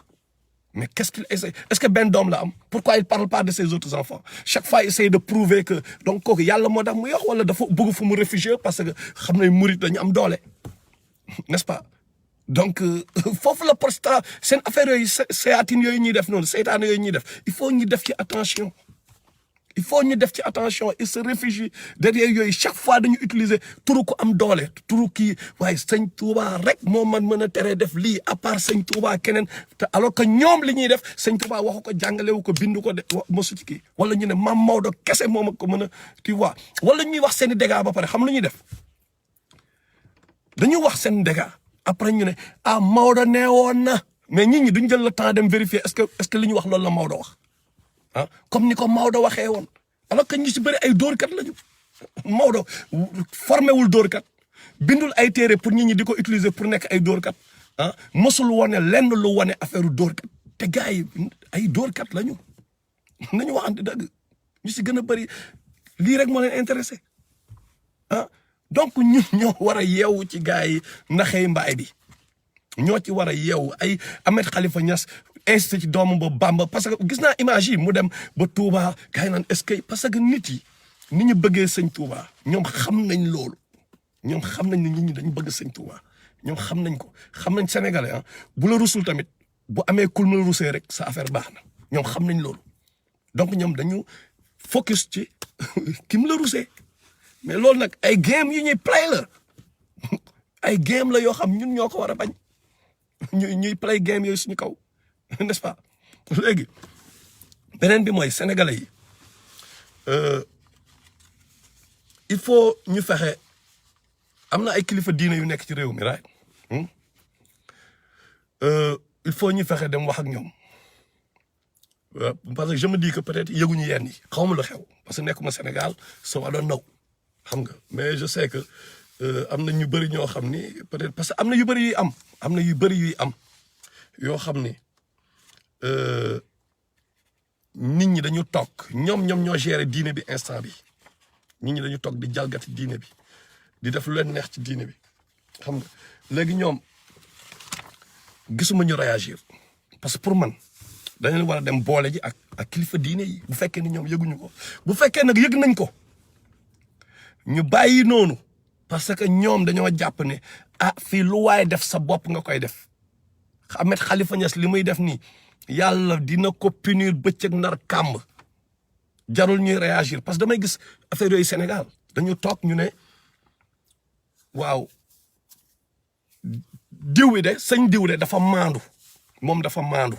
mais qu'est-ce qu'il essaie est-ce que benn doom la am pourquoi il parle pas de ses autres enfants chaque fois il essaie de prouver que donc kooku yàlla moo tax mu yox wala dafa bëgg fu mu réfugié parce que xam ne murit dañu am doole n'est-ce pas donc foofu la protestant seen affaire yooyu séatine yooyu ñuy def noonu seytaane yooyu ñuy def il faut ñu def ci attention il se réfugie derrière yooyu chaque fois dañu utiliser turu ko am doole turu kii waaye sëñ Touba rek moo man mën a teree def lii à part sëñ Touba keneen te alors que ñoom li ñuy def sëñ Touba waxu ko jàngalewu ko bindu ko de mosu ci kii wala ñu ne Maam Maodo kese moom ak ko mën a tu vois wala ñuy wax seen i dégâts ba pare xam lu ñuy def dañu wax seen dégâts après ñu ne ah Maodo nee woon na mais nit ñi duñ jël le temps dem vérifier est-ce que li ñu wax loolu la Maodo wax ah comme ni ko Maodo waxee woon alors que ñu ci bëri ay dóorkat lañu Maodo formé wul dóorkat bindul ay téere pour nit ñi di ko utiliser pour nekk ay dóorkat ah mosul wane lenn lu wane affaire dóorkat te gars yi ay dóorkat lañu nañu waxante dëgg ñu ci gën a bëri lii rek moo leen intéressé ah donc ñun ñoo war a yeewu ci gars yi naxey mbaay bi ñoo ci war a yeewu ay Ahmed Khalifa Niass insisté ci doomu ba Bamba parce que gis naa image yi mu dem ba Touba gars yi naan est-ce que parce que nit yi ni ñu bëggee sëñ Touba ñoom xam nañ loolu ñoom xam nañ ne nit ñi dañu bëgg sëñ Touba ñoom xam nañ ko xam nañ sénégalais ah bu la rusul tamit bu amee kul ma la rusee rek sa affaire baax na ñoom xam nañ loolu donc ñoom dañu focus ci ki mu la rusee mais loolu nag ay game yu ñuy play la ay game la yoo xam ñun ñoo ko war a bañ ñuy play game yooyu suñu kaw n'est-ce pas léegi beneen bi mooy sénégalais yi il faut ñu fexe am na ay kilifa diine yu nekk ci réew mi right il faut ñu fexe dem wax ak ñoom parce que je me dis que peut-être yëguñu yenn yi xawma lu xew parce que nekkuma Sénégal so I don't know xam nga mais je sais que am na ñu bëri ñoo xam ni peut-être parce que am na yu bëri yuy am na yu bëri yuy am yoo xam ni nit ñi dañu toog ñoom ñoo gérer diine bi instant bi nit ñi dañu toog di jalgati diine bi di def lu leen neex ci diine bi xam nga léegi ñoom gisuma ñu réagir parce que pour man dañu war a dem boole ji ak kilifa diine yi bu fekkee ni ñoom yëguñu ko bu fekkee nag yëg nañ ko ñu bàyyi noonu parce que ñoom dañoo jàpp ne fii lu waaye def sa bopp nga koy def Ahmed Khalifa Niass li muy def nii yàlla dina ko punir bëccëg nar kàmb jarul ñuy réagir parce que damay gis affaire yooyu Sénégal dañu toog ñu ne waaw diw wi de sëñ diw de dafa maandu moom dafa maandu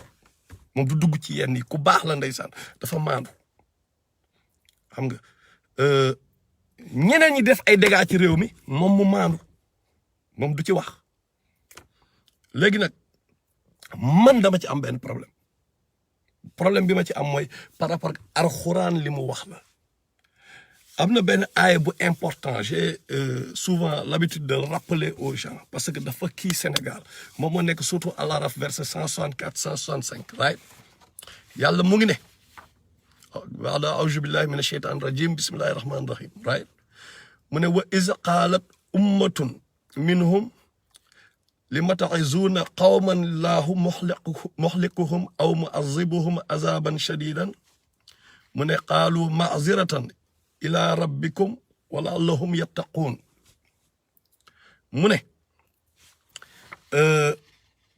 moom du dugg ci yenn yi ku baax la ndeysaan dafa maandu xam nga ñeneen ñi def ay dégâts ci réew mi moom mu maandu moom du ci wax léegi nag man dama ci am benn problème bi ma ci am mooy par rapport ak alxuraan li mu wax la am na benn aaya bu important j'ai souvent l'habitude de rappeler aux gens parce que dafa kii Sénégal moom moo nekk surtout Al-Araf verset 164 165 right yàlla mu ngi ne wala auzu billahi mina sheytaan rajim bismillahi rahmani rahim right mu ne wa iz qaalat ummatun minhum lima ta'izuuna qawman laahu muhlikuhum aw mu'azibuhum azaban shadidan mu ne qaalu ma'ziratan ila rabbikum wa la'allahum yattaquun mu ne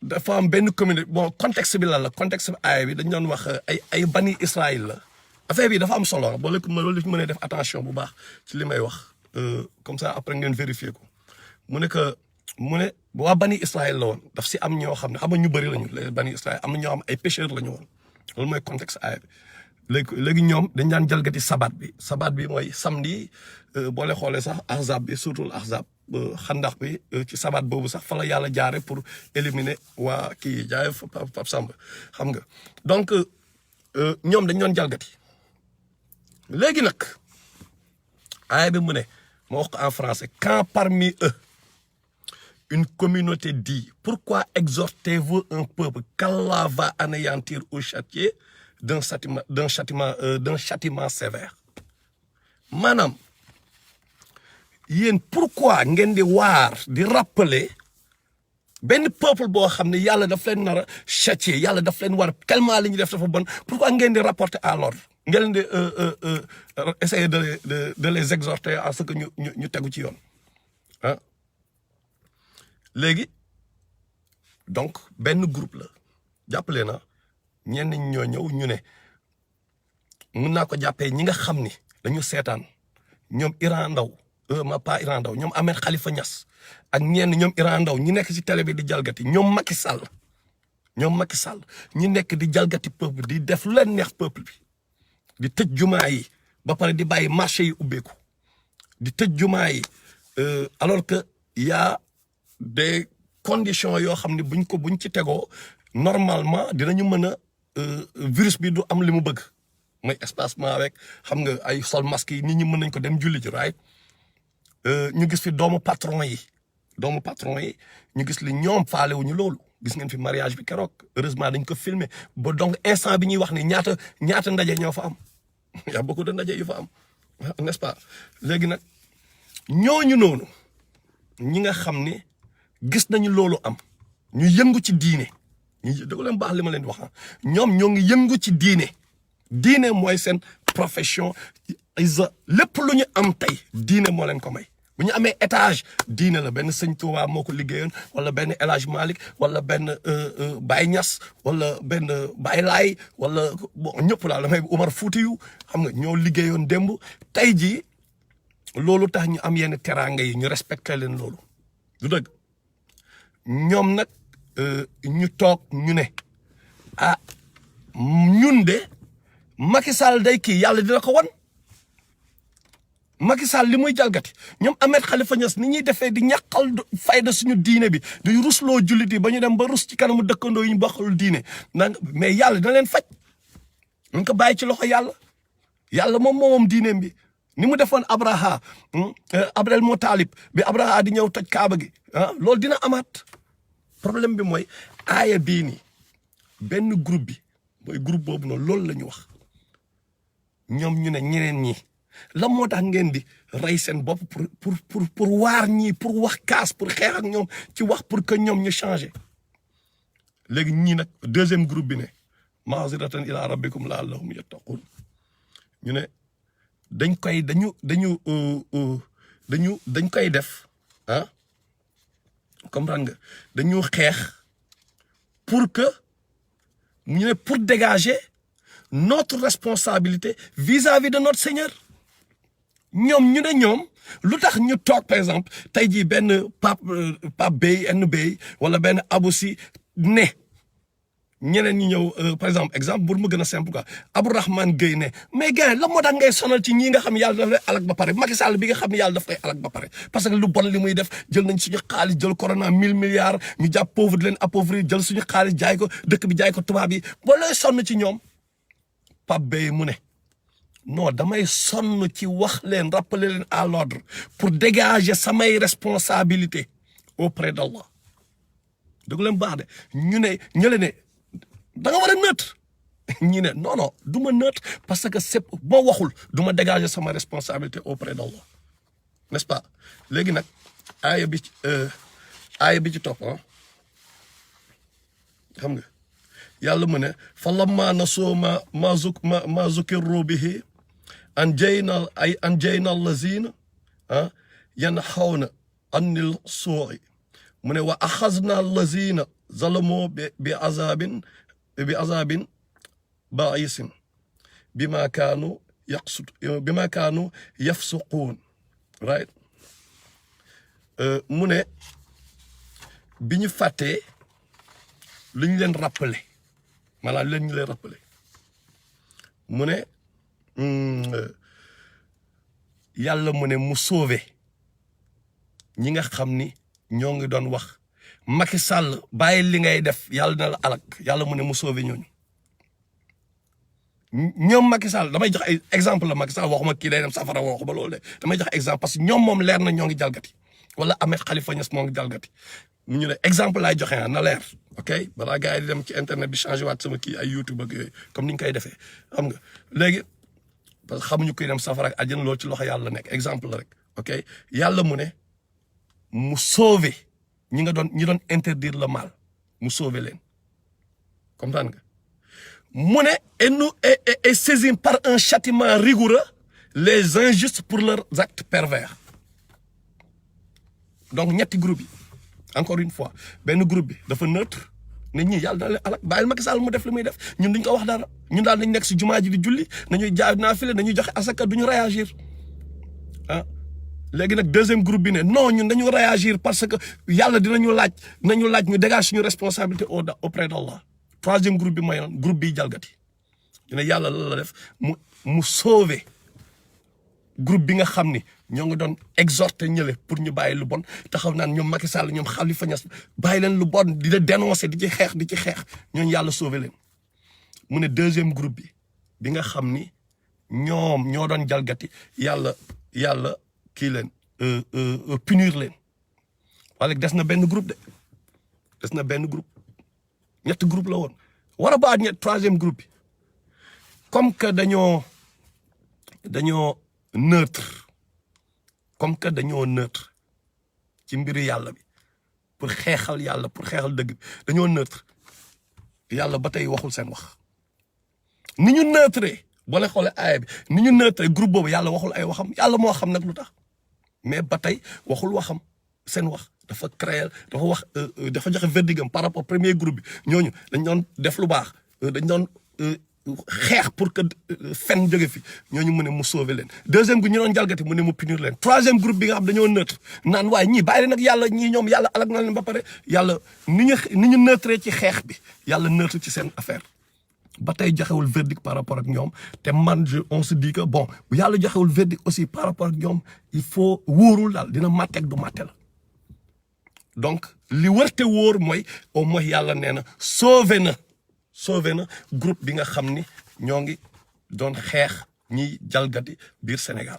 dafa am benn communauté bon contexte bi lan la contexte bi aaya bi dañu doon wax ay bani Israël la affaire bi dafa am solo boo leen mënee def attention bu baax ci li may wax comme ça après ngeen vérifier ko mu ne waa bani Israël la woon daf si am ñoo xam ne xam nga ñu bëri lañu les bani Israël am na ñoo xam ay pécheurs la ñu woon loolu mooy contexte aaya bi léegi ñoom dañ daan jalgati sabat bi mooy samedi boo leen xoolee sax ahzab bi surtout ahzab xandax bi ci sabat boobu sax fa la yàlla jaare pour éliminer waa kii jaay Pape Samba xam nga donc ñoom dañ doon jalgati léegi nag aaya bi mu ne ma wax ko en français quand parmi eux une communauté dit pourquoi exhortez-vous un peuple qu'Allah va anéantir ou châtier d'un châtiment sévère maanaam yéen pourquoi ngeen di waar di rappeler benn peuple boo xam ne yàlla daf leen nar a châtier yàlla daf leen war tellement li ñuy def dafa bon pourquoi ngeen di rapporter à l'ordre ngeen di essayer de les exhorter à ce que ñu tegu ci yoon ah léegi donc benn groupe la jàppale na ñenn ñoo ñëw ñu ne mun naa ko jàppee ñi nga xam ni dañu seetaan ñoom Iran Ndaw pas Iran Ndaw ñoom Ahmed Khalifa Niass ak ñenn ñoom Iran Ndaw ñi nekk ci télé bi di jalgati ñoom Macky Sall ñi nekk di jalgati peuple di def lu leen neex peuple bi di tëj jumaa yi ba pare di bàyyi marché yi ubbeeku di tëj jumaa yi alors que y a des conditions yoo xam ne buñ ci tegoo normalement dinañu mën a virus bi du am li mu bëgg mooy espacement avec xam nga ay sol masque yi nit ñi mën nañ ko dem julli ji right ñu gis fi doomu patron yi ñu gis li ñoom faale wuñu loolu gis ngeen fi mariage bi keroog heureusement dañ ko filmer ba donc instant bi ñuy wax ni ñaata ndaje ñoo fa am y a beaucoup de ndaje yu fa am n'est-ce pas léegi nag ñooñu noonu ñi nga xam ne gis nañu loolu am ñu yëngu ci diine ñu déglu leen baax li ma leen di wax ñoom ñoo ngi yëngu ci diine mooy seen profession lépp lu ñu am tey diine moo leen ko may bu ñu amee étage diine la benn sëñ Touba moo ko liggéeyoon wala benn El Hadj Malick wala benn Baye Niass wala benn Baye Laay wala bon ñëpp daal damay Umar Fuutiyu xam nga ñoo liggéeyoon démb tey jii loolu tax ñu am yenn teraanga yi ñu respecté leen loolu du dëgg ñoom nag ñu toog ñu ne ñun de Macky Sall day kii yàlla dina ko wan Macky Sall li muy jalgati ñoom Ahmed Khalifa Niass ni ñuy defee di ñàkkal fayda suñu diine bi di rusloo jullit yi ba ñu dem ba rus ci kanamu dëkkandoo yi ñu bokkul diine mais yàlla dina leen faj ñu ko bàyyi ci loxo yàlla moom diineem bi ni mu defoon Abraha Abdel Muttalib bi Abraha di ñëw toj Kaaba gi loolu dina amaat problème bi mooy aaya bii nii benn groupe bi mooy groupe boobu noonu loolu la ñu wax ñoom ñu ne ñeneen ñi lan moo tax ngeen di rey seen bopp pour waar ñii pour wax kaas pour xeex ak ñoom ci wax pour que ñoom ñu changé léegi ñii nag deuxième groupe bi ne maaziratan ila rabbikum laallahum yattaqun ñu ne dañ koy def comprendre nga dañu xeex pour que ñu ne pour dégager notre responsabilité vis-à-vis de notre Seigneur ñoom ñu ne ñoom lu tax ñu toog par exemple tey jii benn Pape Bey wala benn Aboussi ne ñeneen ñi ñëw par exemple bu ma gën a simple quoi Abdourahmane Gueye ne mais gars la moo tax ngay sonal ci ñii nga xam yàlla daf lay alak ba pare Macky Sall bi nga xam ne yàlla daf lay alak ba pare parce que lu bon li muy def jël nañ suñu xaalis jël corona 1000 milliards ñu jàpp pauvre di leen appauvrir jël suñu xaalis jaay ko dëkk bi jaay ko tubaab yi ba lay sonn ci ñoom Pape Bey mu ne non damay sonn ci wax leen rappeler leen à l'ordre pour dégager samay responsabilité auprès d'Allah dëgg leen baax de ñu ne ñële ne da nga war a neutre ñi ne non du ma neutre parce que c'est boo waxul du ma dégager sama responsabilité auprès d'Allah n'est-ce pas léegi nag aaya bi ci topp xam nga yàlla mu ne fa lamma nasoo ma zukirru bihi anjayna allazina yanhawna anil suu'i mu ne wa axazna allazina zalamu bi azabin ba'isin bima kaanu yafsuquun right mu ne bi ñu fàttee lu ñu leen rappelé maanaam leen ñu leen rappelé mu ne yàlla mu ne mu sauvé ñi nga xam ni ñoo ngi doon wax Macky Sall bàyyi li ngay def yàlla na la alak yàlla mu ne mu sauvé ñooñu ñoom Macky Sall damay jox ay exemple la Macky Sall waxuma kii day dem safara waxuma loolu de damay jox exemple parce que ñoom moom leer na ñoo ngi jalgati wala Ahmed Khalifa Niass moo ngi jalgati ñu ne exemple laay joxe na leer ok balaa gars yi di dem ci internet bi changé waat sama kii ay YouTube ak yooyu comme ni ñu koy defee xam nga léegi parce que xamuñu koy dem safara ak àjjana loolu ci loxo yàlla nekk exemple la rek ok yàlla mu ne mu sauvé ñi doon interdire le mal mu sauvé leen comprendre nga mu ne et saisir par un châtiment rigoureux les injustes pour leurs actes pervers donc ñetti groupe yi encore une fois benn groupe bi dafa neutre nit ñi yàlla dana leen alak bàyyil Macky Sall mu def li muy def ñun duñ ko wax dara ñun daal nañ nekk si jumaa ji di julli nañuy jaay naafile nañuy joxe asaka duñu réagir léegi nag deuxième groupe bi ne non ñun dañu réagir parce que yàlla nañu laaj ñu dégage suñu responsabilité auprès d'Allah troisième groupe bi mooy groupe bi jalgati ñu ne yàlla la def mu sauver groupe bi nga xam ni ñoo ngi doon exhorter ñële pour ñu bàyyi lu bon taxaw naan ñoom Macky Sall ñoom Khalifa Niass bàyyi leen lu bon di la dénoncer di ci xeex ñooñu yàlla sauver leen mu ne deuxième groupe bi nga xam ni ñoom ñoo doon jalgati yàlla kii leen punir leen wala des na benn groupe ñetti groupe la woon war a baa troisième groupe bi comme que dañoo neutre ci mbiri yàlla bi pour xeexal dëgg bi dañoo neutre yàlla ba tey waxul seen wax ni ñu neutre boo leen xoolee aaya bi ni ñu neutre groupe boobu yàlla waxul ay waxam yàlla moo xam nag lu tax mais ba tey waxul waxam seen wax dafa joxe verdigam par rapport premier groupe bi ñooñu dañ doon def lu baax dañ doon xeex pour que fen jóge fi ñooñu mu ne mu sauver leen deuxième bi ñu doon jalgati mu ne mu punir leen troisième groupe bi nga xam dañoo neutre naan waaye ñii bàyyi leen nag yàlla ñii ñoom yàlla alak na leen ba pare yàlla ni ñu neutre ci xeex bi yàlla neutre ci seen affaire ba tey joxewul verdict par rapport ak ñoom te man on se dit que bon bu yàlla joxewul verdict aussi par rapport ak ñoom il faut wóorul daal dina màtteeg du màtte la donc li wërte wóor mooy au moins yàlla nee na sauvé na groupe bi nga xam ni ñoo ngi doon xeex ñiy jalgati biir Sénégal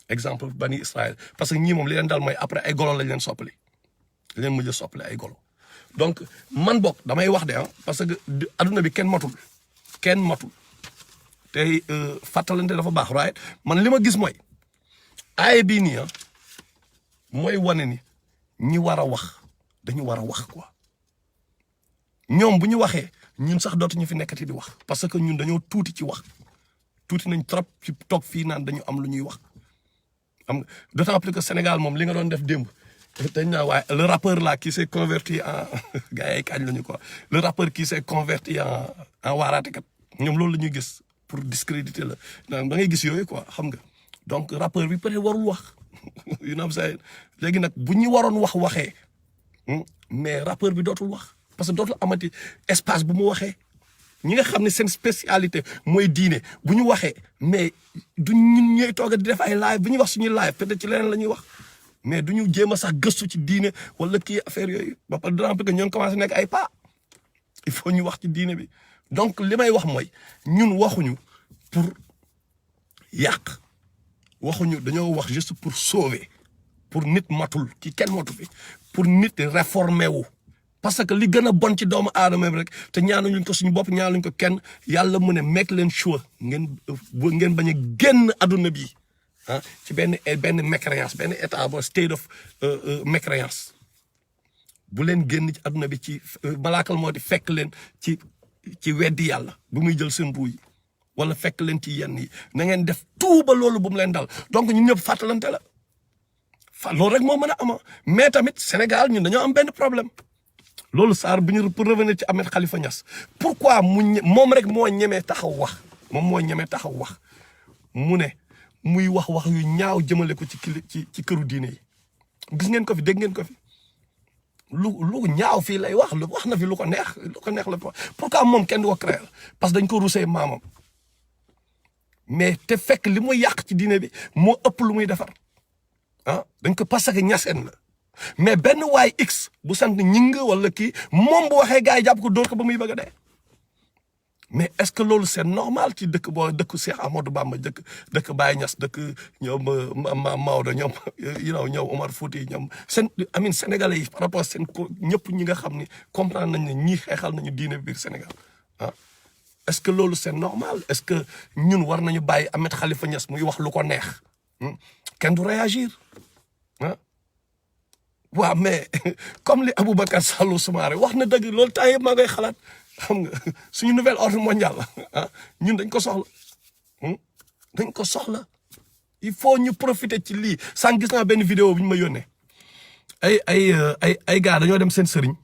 exemple bani Israël parce que ñii moom li leen dal mooy après ay golo lañ leen soppali leen mujj a soppali ay golo donc man bokk damay wax de parce que adduna bi kenn matul tey fàttalante dafa baax right man li ma gis mooy aaye bii nii mooy wane ni ñi war a wax dañu war a wax quoi ñoom bu ñu waxee ñun sax dootuñu fi nekkati di wax parce que ñun dañoo tuuti ci wax tuuti nañ trop ci toog fii naan dañu am lu ñuy wax am nga d'autant plus que Sénégal moom li nga doon def démb dañ naa waaye le rappeur là qui s'est converti en gars yi kañ lañu quoi le rappeur qui s'est converti en waaraatekat ñoom loolu la ñuy gis pour discréditer la da ngay gis yooyu quoi xam nga donc rappeur bi peut-être warul wax you know what I'm saying léegi nag bu ñu waroon waxee mais rappeur bi dootul wax parce que dootul amati espace bu mu waxee ñi nga xam ne seen spécialité mooy diine bu ñu waxee mais du ñun ñooy toog di def ay live bu ñuy wax suñuy live peut-être ci leneen la ñuy wax mais du ñu jéem a sax gëstu ci diine wala kii affaire yooyu ba pare dana que ñoo ngi commencé nekk ay pas il faut ñu wax ci diine bi donc li may wax mooy ñun waxuñu pour yàq waxuñu dañoo wax juste pour sauver pour nit matul ki kenn matu fi pour nit réformer wu parce que li gën a bon ci doomu aadama bi rek te ñaanuñu ko suñu bopp ñaanuñu ko kenn yàlla mu ne make leen choix ngeen bañ a génn adduna bi ci benn mécréance benn état ba state of mécréance bu leen génn ci adduna bi ci malaakal moo di fekk leen ci weddi yàlla bu muy jël seen ruu yi wala fekk leen ci yenn yi na ngeen def tout ba loolu bu mu leen dal donc ñun ñëpp fàttalante la loolu rek moo mën a ama mais tamit Sénégal ñun dañoo am benn problème loolu Sarr bu ñu pour revenir ci Ahmed Khalifa Niass pourquoi moom rek moo ñemee taxaw wax mu ne muy wax yu ñaaw jëmale ko ci këru diine yi gis ngeen ko fi dégg ngeen ko fi lu ñaaw fii lay wax na fi lu ko neex la pourquoi moom kenn du ko créer parce que dañ ko rusee maamam mais te fekk li muy yàq ci diine bi moo ëpp lu muy defar dañ ko parce que ñaseen la mais benn waay x bu sant ñing wala kii moom bu waxee gars yi jàpp ko dóor ko ba muy bëgg a dee mais est-ce que loolu c'est normal ci dëkk boo dëkk Cheikh Amadou Bamba dëkk Baye Niass dëkk ñoom Maodo ñoom ñoom Omar Fouti ñoom sénégalais yi par rapport seen ñëpp ñi nga xam ni comprendre nañ ne ñii xeexal nañu diine biir Sénégal est-ce que loolu c'est normal est-ce que ñun war nañu bàyyi Ahmed Khalifa Niass muy wax lu ko neex kenn du réagir waaw mais comme li Aboubacar Sallou Soumaré wax na dëgg loolu temps yëpp maa ngay xalaat xam nga suñu nouvel ordre mondial ñun dañ ko soxla il faut ñu profiter ci lii sànq gis naa benn vidéo bu ñu ma yónnee ay gars dañoo dem seen sëriñ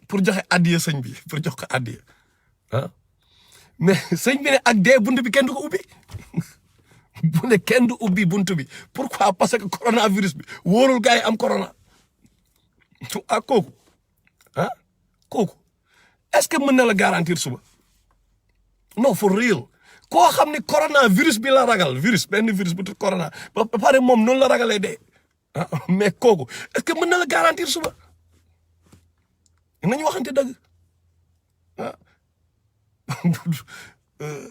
pour joxe addiya sëñ bi pour jox ko addiya mais sëñ bi ne ak dee bunt bi kenn du ko ubbi bu ne kenn du ubbi buntu bi pourquoi parce que coronavirus bi wóorul gars yi am corona kooku est-ce que mën na la garantir suba non for real koo xam ni coronavirus bi la ragal benn virus bu tudd corona ba pare moom noonu la ragalee dee mais kooku est-ce que mën na la garantir suba nañu waxante dëgg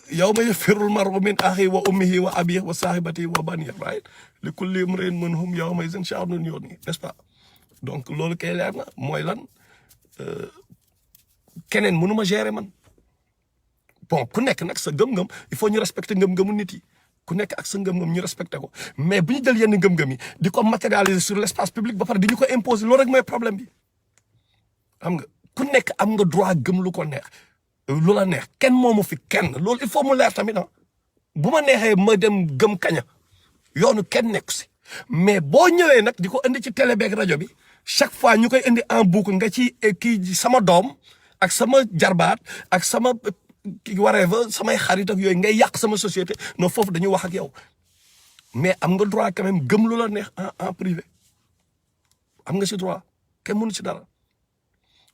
yawma yafirrul mar'u min akhihi wa ummihi wa abihi wa sahibatihi wa banihi right li kulli imrin minhum yawma idhin sha'nun yughnihi n'est-ce pas donc loolu kay leer na mooy lan keneen mënu ma gérer man bon ku nekk nag sa ngëm-ngëm il faut ñu respecter ngëm-ngëmu nit yi ku nekk ak sa ngëm-ngëm ñu respecter ko mais bu ñu jël yenn ngëm-ngëm yi di ko matérialiser sur l'espace public ba pare di ñu ko imposer loolu rek mooy problème bi xam nga ku nekk am nga droit gëm lu ko neex lu la neex kenn moomu fi kenn loolu il faut mu leer tamit bu ma neexee ma dem gëm kaña yoonu kenn nekku si mais boo ñëwee nag di ko indi ci télé beeg rajo bi chaque fois ñu koy indi en boucle nga ci kii sama doom ak sama jarbaat ak sama kii whatever samay xarit ak yooyu ngay yàq sama société non foofu dañuy wax ak yow mais am nga droit quand même gëm lu la neex en privé am nga si droit kenn mënu ci dara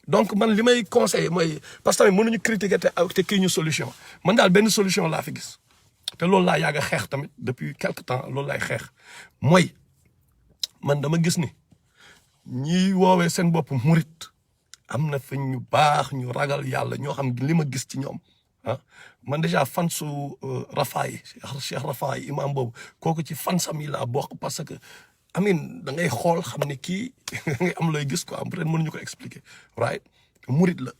donc man li may conseillé mooy parce que tamit mënuñu critiquer te kii ñu solution man daal benn solution laa fi gis te loolu laa yàgg a xeex tamit depuis quelque temps loolu laay xeex mooy man dama gis ni ñiy woowee seen bopp murit am na fi ñu baax ñu ragal yàlla ñoo xam li ma gis ci ñoom ah man déjà fan su Rafaay Cheikh Rafaay imam boobu kooku ci fan sam yi laa bokk parce que amin da ngay xool xam ne kii da ngay am looy gis quoi peut-être mënuñu ko expliquer right murit la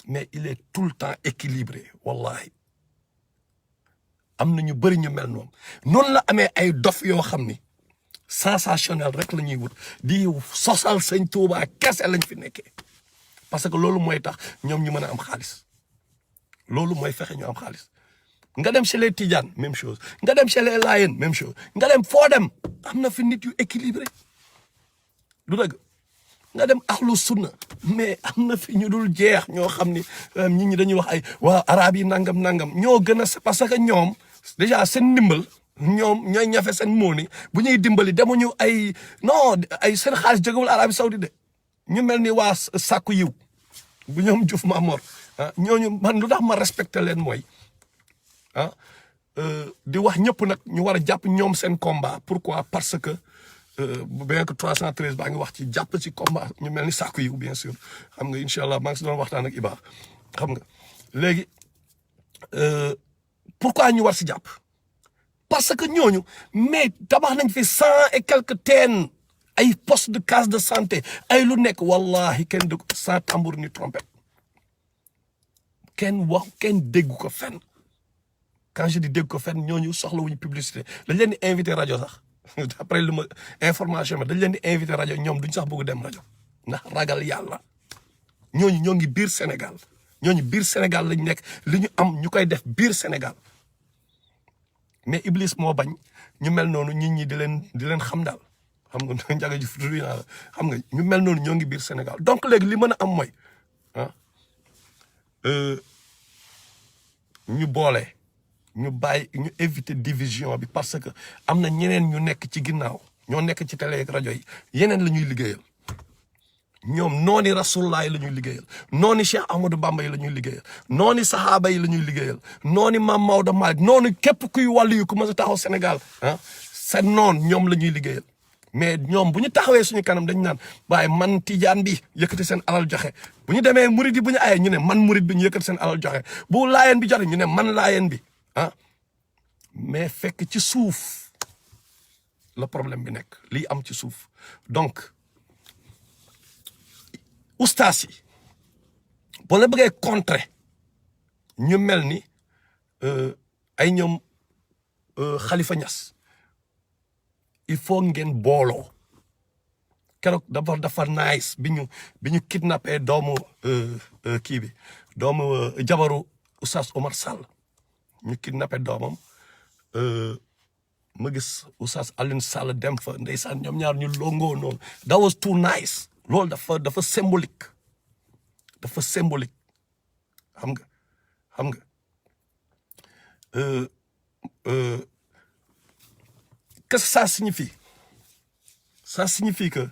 mais il est tout le temps équilibré wallahi am na ñu bëri ñu mel noonu la amee ay dof yoo xam ni sensationnel rek la ñuy wut di sosal sëñ Tuubaa kese lañ fi nekkee parce que loolu mooy tax ñoom ñu mën a am xaalis loolu mooy fexe ñu am xaalis nga dem chez les Tidiane même chose nga dem chez les Layen même chose nga dem foo dem am na fi nit yu équilibré du dëgg nga dem ahlu sunna mais am na fi ñu dul jeex ñoo xam ni nit ñi dañuy wax ay waa arab yi nangam ñoo gën a parce que ñoom déjà seen ndimbal ñoom ñooy ñafe seen mooni bu ñuy dimbali demuñu ay non ay seen xaalis jógewul Arabie Saoudite de ñu mel ni waa sàkku yiw bu ñoom Diouf Mamor ñooñu man lu tax ma respecté leen mooy di wax ñëpp nag ñu war a jàpp ñoom seen combat pourquoi parce que bien que 313 baa ngi wax ci jàpp ci combat ñu mel ni sàkku yiw bien sûr xam nga incha allah maa ngi si doon waxtaan ak Iba xam nga léegi pourquoi ñu war si jàpp parce que ñooñu mais tabax nañ fi 100 et quelques teen ay poste de case de santé ay lu nekk wallahi kenn dégg sans tambour ni trompette kenn dégg ko fenn quand je dis dégg ko fenn ñooñu soxla wuñu publicité dañ leen di invité rajo sax après lu ma information dañ leen di invité rajo ñoom duñ sax bëgg dem rajo ndax ragal yàlla ñooñu ñoo ngi biir Sénégal ñooñu biir Sénégal lañ nekk li ñu am ñu koy def biir Sénégal mais Iblis moo bañ ñu mel noonu nit ñi di leen xam daal xam nga njaga ji futu naa la xam nga ñu mel noonu ñoo ngi biir Sénégal donc léegi li mën a am mooy ñu boole ñu bàyyi ñu éviter division bi parce que am na ñeneen ñu nekk ci ginnaaw ñoo nekk ci télé ak rajo yi yeneen la ñuy liggéeyal ñoom nooni Rasulullah yi la ñuy liggéeyal nooni Cheikh Ahmadou Bamba yi la ñuy liggéeyal nooni sahaaba yi la ñuy liggéeyal nooni Maam Maodo Malick noonu képp kuy wàllu yu ku mës a taxaw Sénégal seen noon ñoom la ñuy liggéeyal mais ñoom bu ñu taxawee suñu kanam dañ naan waaye man tijaan bi yëkkati seen alal joxe bu ñu demee murid yi bu ñu ayee ñu ne man murid bi ñu yëkkati seen alal joxe bu laayeen bi joxe ñu ne man laayeen bi mais fekk ci suuf la problème bi nekk lii am ci suuf donc ustaas yi boo la bëggee contrer ñu mel ni ay ñoom Khalifa Niass il faut ngeen booloo keroog dafa nice bi ñu kidnappé doomu kii bi doomu jabaru Oustaz Omar Sall ñu kidnappé doomam ma gis Oustaz Alioune Sall dem fa ndeysaan ñoom ñaar ñu longoo noonu that was too nice loolu dafa symbolique xam nga qu'est-ce que ça signifie que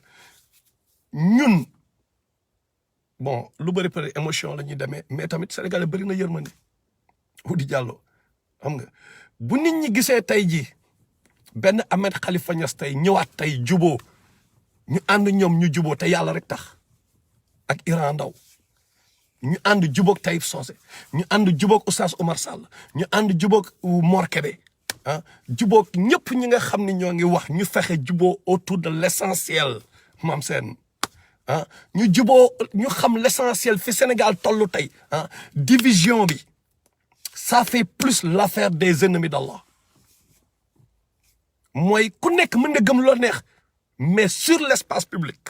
ñun bon lu bëri peut être émotion la ñuy demee mais tamit Sénégalais bëri na yërmande Oudi Diallo xam nga bu nit ñi gisee tey jii benn Ahmed Khalifa Niass tey ñëwaat tey juboo ñu ànd ñoom ñu juboo te yàlla rek tax ak Iran Ndaw ñu ànd jubóog Taïb Socé ñu ànd jubóog Oustaz Omar Sall ñu ànd jubóog Mor Kébé jubóog ñëpp ñi nga xam ne ñoo ngi wax ñu fexe juboo autour de l'essentiel maam seen ñu juboo ñu xam l'essentiel fi Sénégal tollu tey division bi ça fait plus l'affaire des ennemis d'Allah mooy ku nekk mën nga gëm loo neex mais sur l'espace public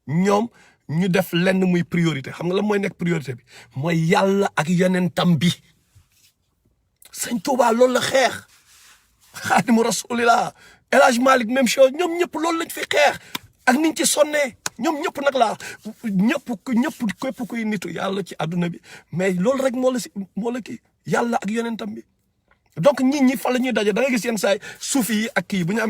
ñoom ñu def lenn muy priorité xam nga la mooy nekk priorité bi mooy yàlla ak yonentam bi Sëñ Tuubaa loolu la xeex Xaadimu Rasulillah El Hadj Malick même chose ñoom ñëpp loolu lañ fi xeex ak niñ ci sonnee ñoom ñëpp nag laa ñëpp képp kuy nitu yàlla ci àdduna bi mais loolu rek moo la kii yàlla ak yonentam bi donc nit ñi fa la ñuy daje da nga gis yenn saay suufi yi ak kii bu ñu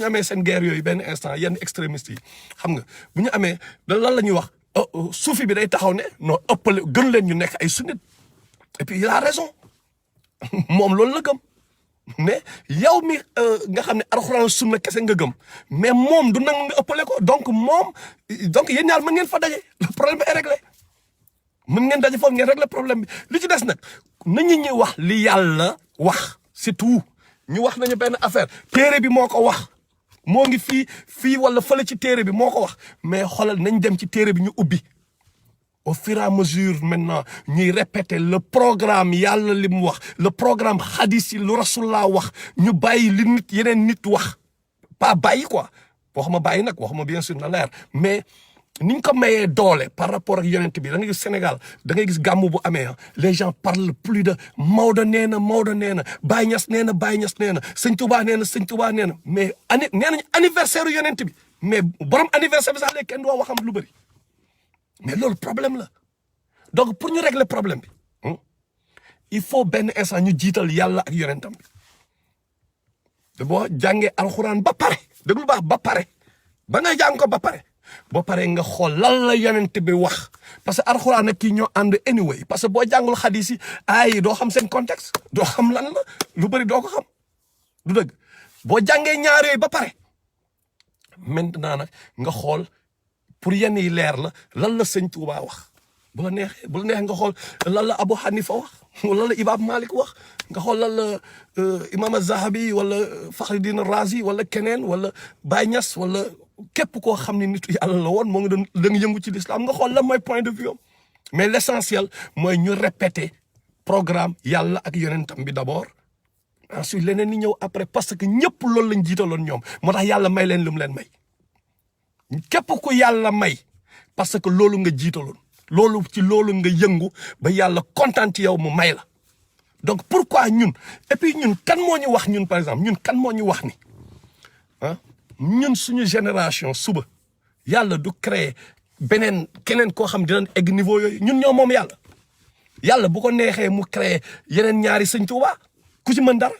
amee seen guerre yooyu benn instant yenn extrémistes yi xam nga bu ñu amee lan la ñuy wax suufi bi day taxaw ne non ëppale gën leen ñu nekk ay sunnit et puis il a raison moom loolu la gëm mais yow mi nga xam ne alxuraan sunna kese nga gëm mais moom du nangu nga ëppale ko donc yéen ñaar mën ngeen fa daje le problème est réglé mën ngeen daje foofu ngeen régler problème bi li ci des nag nañu ñuy wax li yàlla wax c'est tout ñu wax nañu benn affaire téere bi moo ko wax moo ngi fii wala fële ci téere bi moo ko wax mais xoolal nañ dem ci téere bi ñu ubbi au fur et à mesure maintenant ñuy répéter le programme yàlla li mu wax le programme hadis yi lu rasulullah wax ñu bàyyi li nit yeneen nit wax pas bàyyi quoi waxuma bàyyi nag waxuma bien sûr na leer mais niñ ko mayee doole par rapport ak yonent bi da ngay gis Sénégal da ngay gis gàmmu bu amee les gens parlent plus de Maodo nee na Baye Niass nee na Sëñ Touba nee na mais nee nañu anniversaire yonent bi mais borom anniversaire bi sax léegi kenn du waxam lu bëri mais loolu problème la donc pour ñu régler problème bi il faut benn instant ñu jiital yàlla ak yonentam bi te boo jàngee alxuraan ba pare déglu baax ba pare ba nga jàng ko ba pare boo paree nga xool lan la yonent bi wax parce que alxuraan ak kii ñoo ànd anyway parce que boo jàngul xadis yi ay doo xam seen contexte doo xam lan la lu bëri doo ko xam du dëgg boo jàngee ñaar yooyu ba pare maintenant nag nga xool pour yenn yi leer la lan la sëñ Tuubaa wax bu la neexee nga xool lan la Abu Hanifa wax lan la Imaam Malik wax nga xool lan la Imaam Az-Zahabi wala Fakhruddin Razi wala keneen wala Baye Niass wala képp koo xam ne nitu yàlla la woon moo ngi doon la nga yëngu ci l'islam nga xool lan mooy point de vue am mais l'essentiel mooy ñu répéter programme yàlla ak yonentam bi d'abord ensuite leneen ni ñëw après parce que ñëpp loolu lañ jiitaloon ñoom moo tax yàlla may leen lu mu leen may képp ku yàlla may parce que loolu nga jiitaloon loolu nga yëngu ba yàlla kontaan ci yow mu may la donc pourquoi ñun et puis ñun kan moo ñu wax ñun par exemple ñun kan moo ñu wax ni ñun suñu génération suba yàlla du créer keneen koo xam dinañ egg niveau yooyu ñun ñoo moom yàlla bu ko neexee mu créer yeneen ñaari Sëñ Tuubaa ku ci mën dara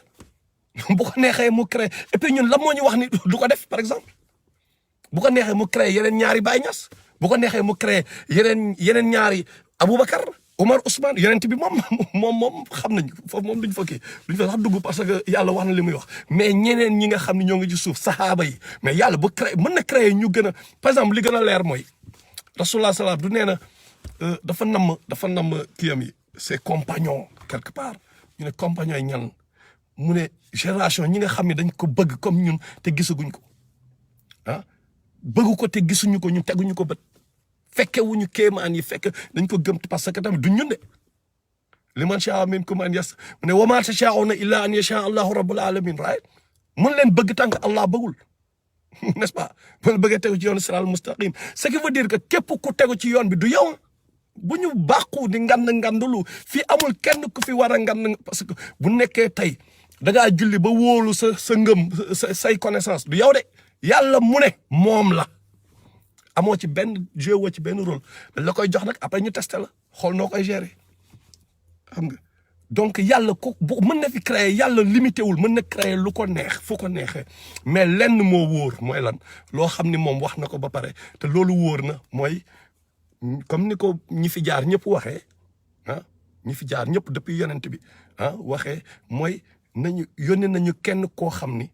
bu ko neexee mu créer et puis ñun la moo ñu wax ni du ko def par exemple bu ko neexee mu créer yeneen ñaari Baye Niass bu ko neexee mu créer yeneen ñaari Aboubacar Omar Ousmane yonent bi moom xam nañ foofu moom duñ fa sax dugg parce que yàlla wax na li muy wax mais ñeneen ñi nga xam ne ñoo ngi ci suuf saxaaba yi mais yàlla bu créé mën na créer ñu gën a par exemple li gën a leer mooy rasulullah salaam du nee na dafa namm kiyam yi ses compagnons quelque part ñu ne compagnons yi ñan mu ne génération ñi nga xam ne dañ ko bëgg comme ñun te gisaguñ ko bëgg ko te gisuñu ko ñun teguñu ko bët fekke wuñu kéemaan yi fekk dañ ko gëm parce que tamit du ñun de liman shaa minkum an yas mu ne wa maa tashaa'uuna illaa an yashaa Allahu rabbul alamin right mun leen bëgg tànk Allah bëggul n'est-ce pas mun bëggee tegu ci yoon siraatal mustaqim ce qui veut dire que képp ku tegu ci yoon bi du yow bu ñu bàqu di ngandulu fii amul kenn ku fi war a ngand parce que bu nekkee tey da ngaa julli ba wóolu sa ngëm say connaissance du yow de yàlla mu ne moom la amoo ci benn joué woo ci benn rôle dañ la koy jox nag après ñu testé la xool noo koy gérer xam nga donc yàlla ko bu mën na fi créer yàlla limité wul mën na créer lu ko neex fu ko neexee mais lenn moo wóor mooy lan loo xam ni moom wax na ko ba pare te loolu wóor na mooy comme ni ko ñi fi jaar ñëpp waxee ñi fi jaar ñëpp depuis yonent bi waxee mooy yónni nañu kenn koo xam ni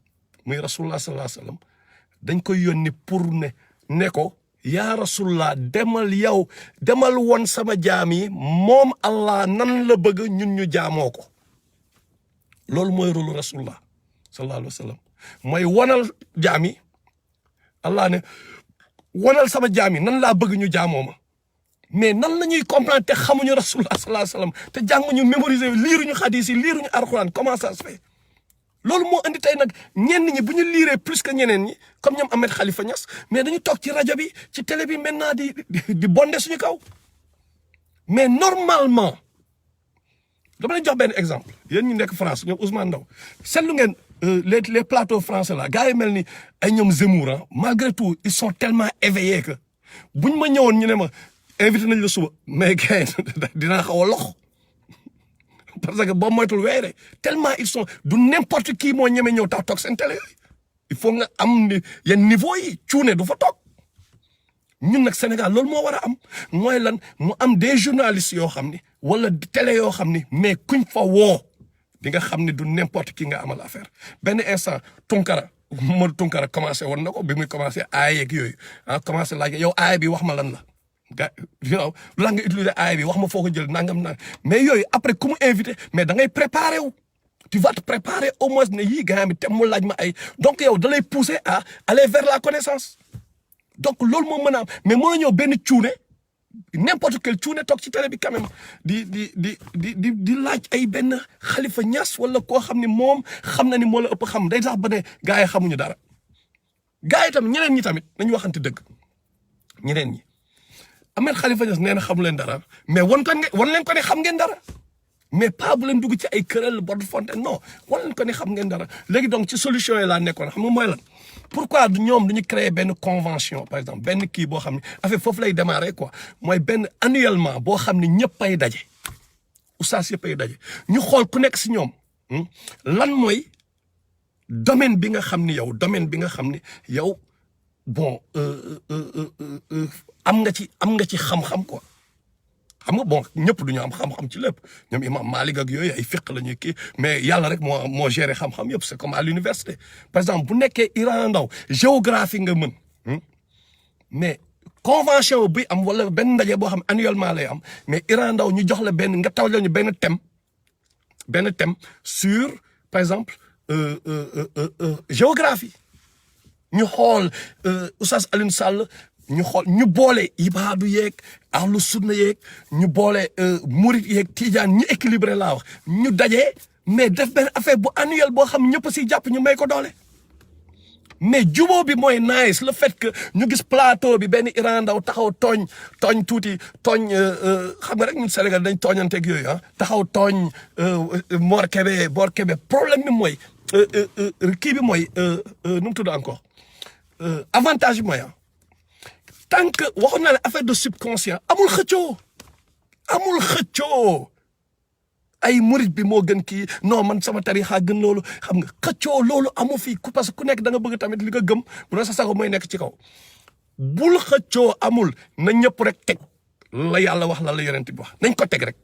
muy rasulullah sallallahu alayhi wasallam dañ koy yónni pour ne ko yaa rasulullah demal woon sama jaam yi moom Allah nan la bëgg ñun ñu jaamoo ko loolu mooy rôle rasulullah sallallahu alayhi wa sallam mooy wonal jaam yi Allah ne wonal sama jaam yi nan laa bëgg ñu jaamoo ma mais nan la ñuy comprendre te xamuñu rasulullah sallallahu alayhi wa sallam te jànguñu mémoriser liiruñu xadis yi liiruñu alquran comment ça se fait loolu moo indi tey nag ñenn ñi bu ñu liiree plus que ñeneen ñi comme ñoom Ahmed Khalifa Niass mais dañu toog ci rajo bi ci télé bi maintenant di bonde suñu kaw mais normalement dama lay jox benn exemple yéen ñu nekk France ñoom Ousmane Ndaw seetlu ngeen les plateaux français là gars yi mel ni ay ñoom Zemmour malgré tout ils sont tellement éveillés que buñ ma ñëwoon ñu ne ma invité nañ la suba mais gars dinaa xaw a lox parce que boo moytul weere tellement ils sont du n'importe qui moo ñeme ñëw tax toog seen télé yooyu il faut nga am yenn niveau yi cuune du fa toog ñun nag Sénégal loolu moo war a am mooy lan mu am des journalistes yoo xam ni wala télé yoo xam ni mais kuñ fa woo di nga xam ni du n'importe qui nga amal affaire benn instant Tunkara Modou Tunkara commencé woon na ko bi muy commencé aay yeeg yooyu commencé laaj yow aay bi wax ma lan la ga yow la nga utiliser aay bi wax ma foo ko jël nangam nang mais yooyu après ku mu invité mais da ngay préparer wu tu vas te préparer au moins ne yii gars mi te mu laaj ma ay donc yow da lay pousser à aller vers la connaissance donc loolu moo mën a am mais mën a ñëw benn cuune n'importe quel cuune toog ci télé bi quand même di laaj ay benn Khalifa Niass wala koo xam ni moom xam na ni moo la ëpp xam day tax ba ne gars yi xamuñu dara gars yi tamit ñeneen ñi tamit nañu waxante dëgg ñeneen ñi Ahmed Khalifa Niass nee na xamu leen dara mais wan leen ko ne xam ngeen dara mais pas bu leen dugg ci ay këral bord de fontaine non wan leen ko ne xam ngeen dara léegi donc ci solution yi laa nekkoon xam nga mooy lan pourquoi ñoom duñu créer benn convention par exemple benn kii boo xam ne affaire foofu lay démarrer quoi mooy benn annuellement boo xam ne ñëpp ay daje oustaz yëpp ay daje ñu xool ku nekk si ñoom lan mooy domaine bi nga xam ni yow bon am nga ci xam-xam quoi xam nga bon ñëpp du ñu am xam-xam ci lépp ñoom imam Malik ak yooyu ay fiq la ñuy kii mais yàlla rek moo géré xam-xam yëpp c'est comme à l'université par exemple bu nekkee Iran Ndaw géographie nga mën mais convention bi am wala benn ndaje boo xam annuellement lay am mais Iran Ndaw ñu jox la benn nga taw la ñu benn thème sur par exemple géographie ñu xool Oustaz Alioune Sall ñu xool ñu boole ibaadu yeeg ahlu sunna yeeg ñu boole murit yeeg tijaan ñu équilibré laa wax ñu dajee mais def benn affaire bu annuel boo xam ñëpp si jàpp ñu may ko doole mais jubóo bi mooy nice le fait que ñu gis plateau bi benn Iran Ndaw taxaw tooñ tuuti tooñ xam nga rek ñun Sénégal dañ tooñanteeg yooyu taxaw tooñ Mor Kébé problème bi mooy kii bi mooy nu mu tudd encore avantage bi mooy tant que waxoon naa ne affaire de subconscient amul xëccoo ay murit bi moo gën kii non man sama tarixa gën loolu xam nga xëccoo loolu amu fi parce que ku nekk da nga bëgg tamit li nga gëm bu doon sa sago mooy nekk ci kaw bul xëccoo amul na ñëpp rek teg la yàlla wax la yonent bi wax nañ ko teg rek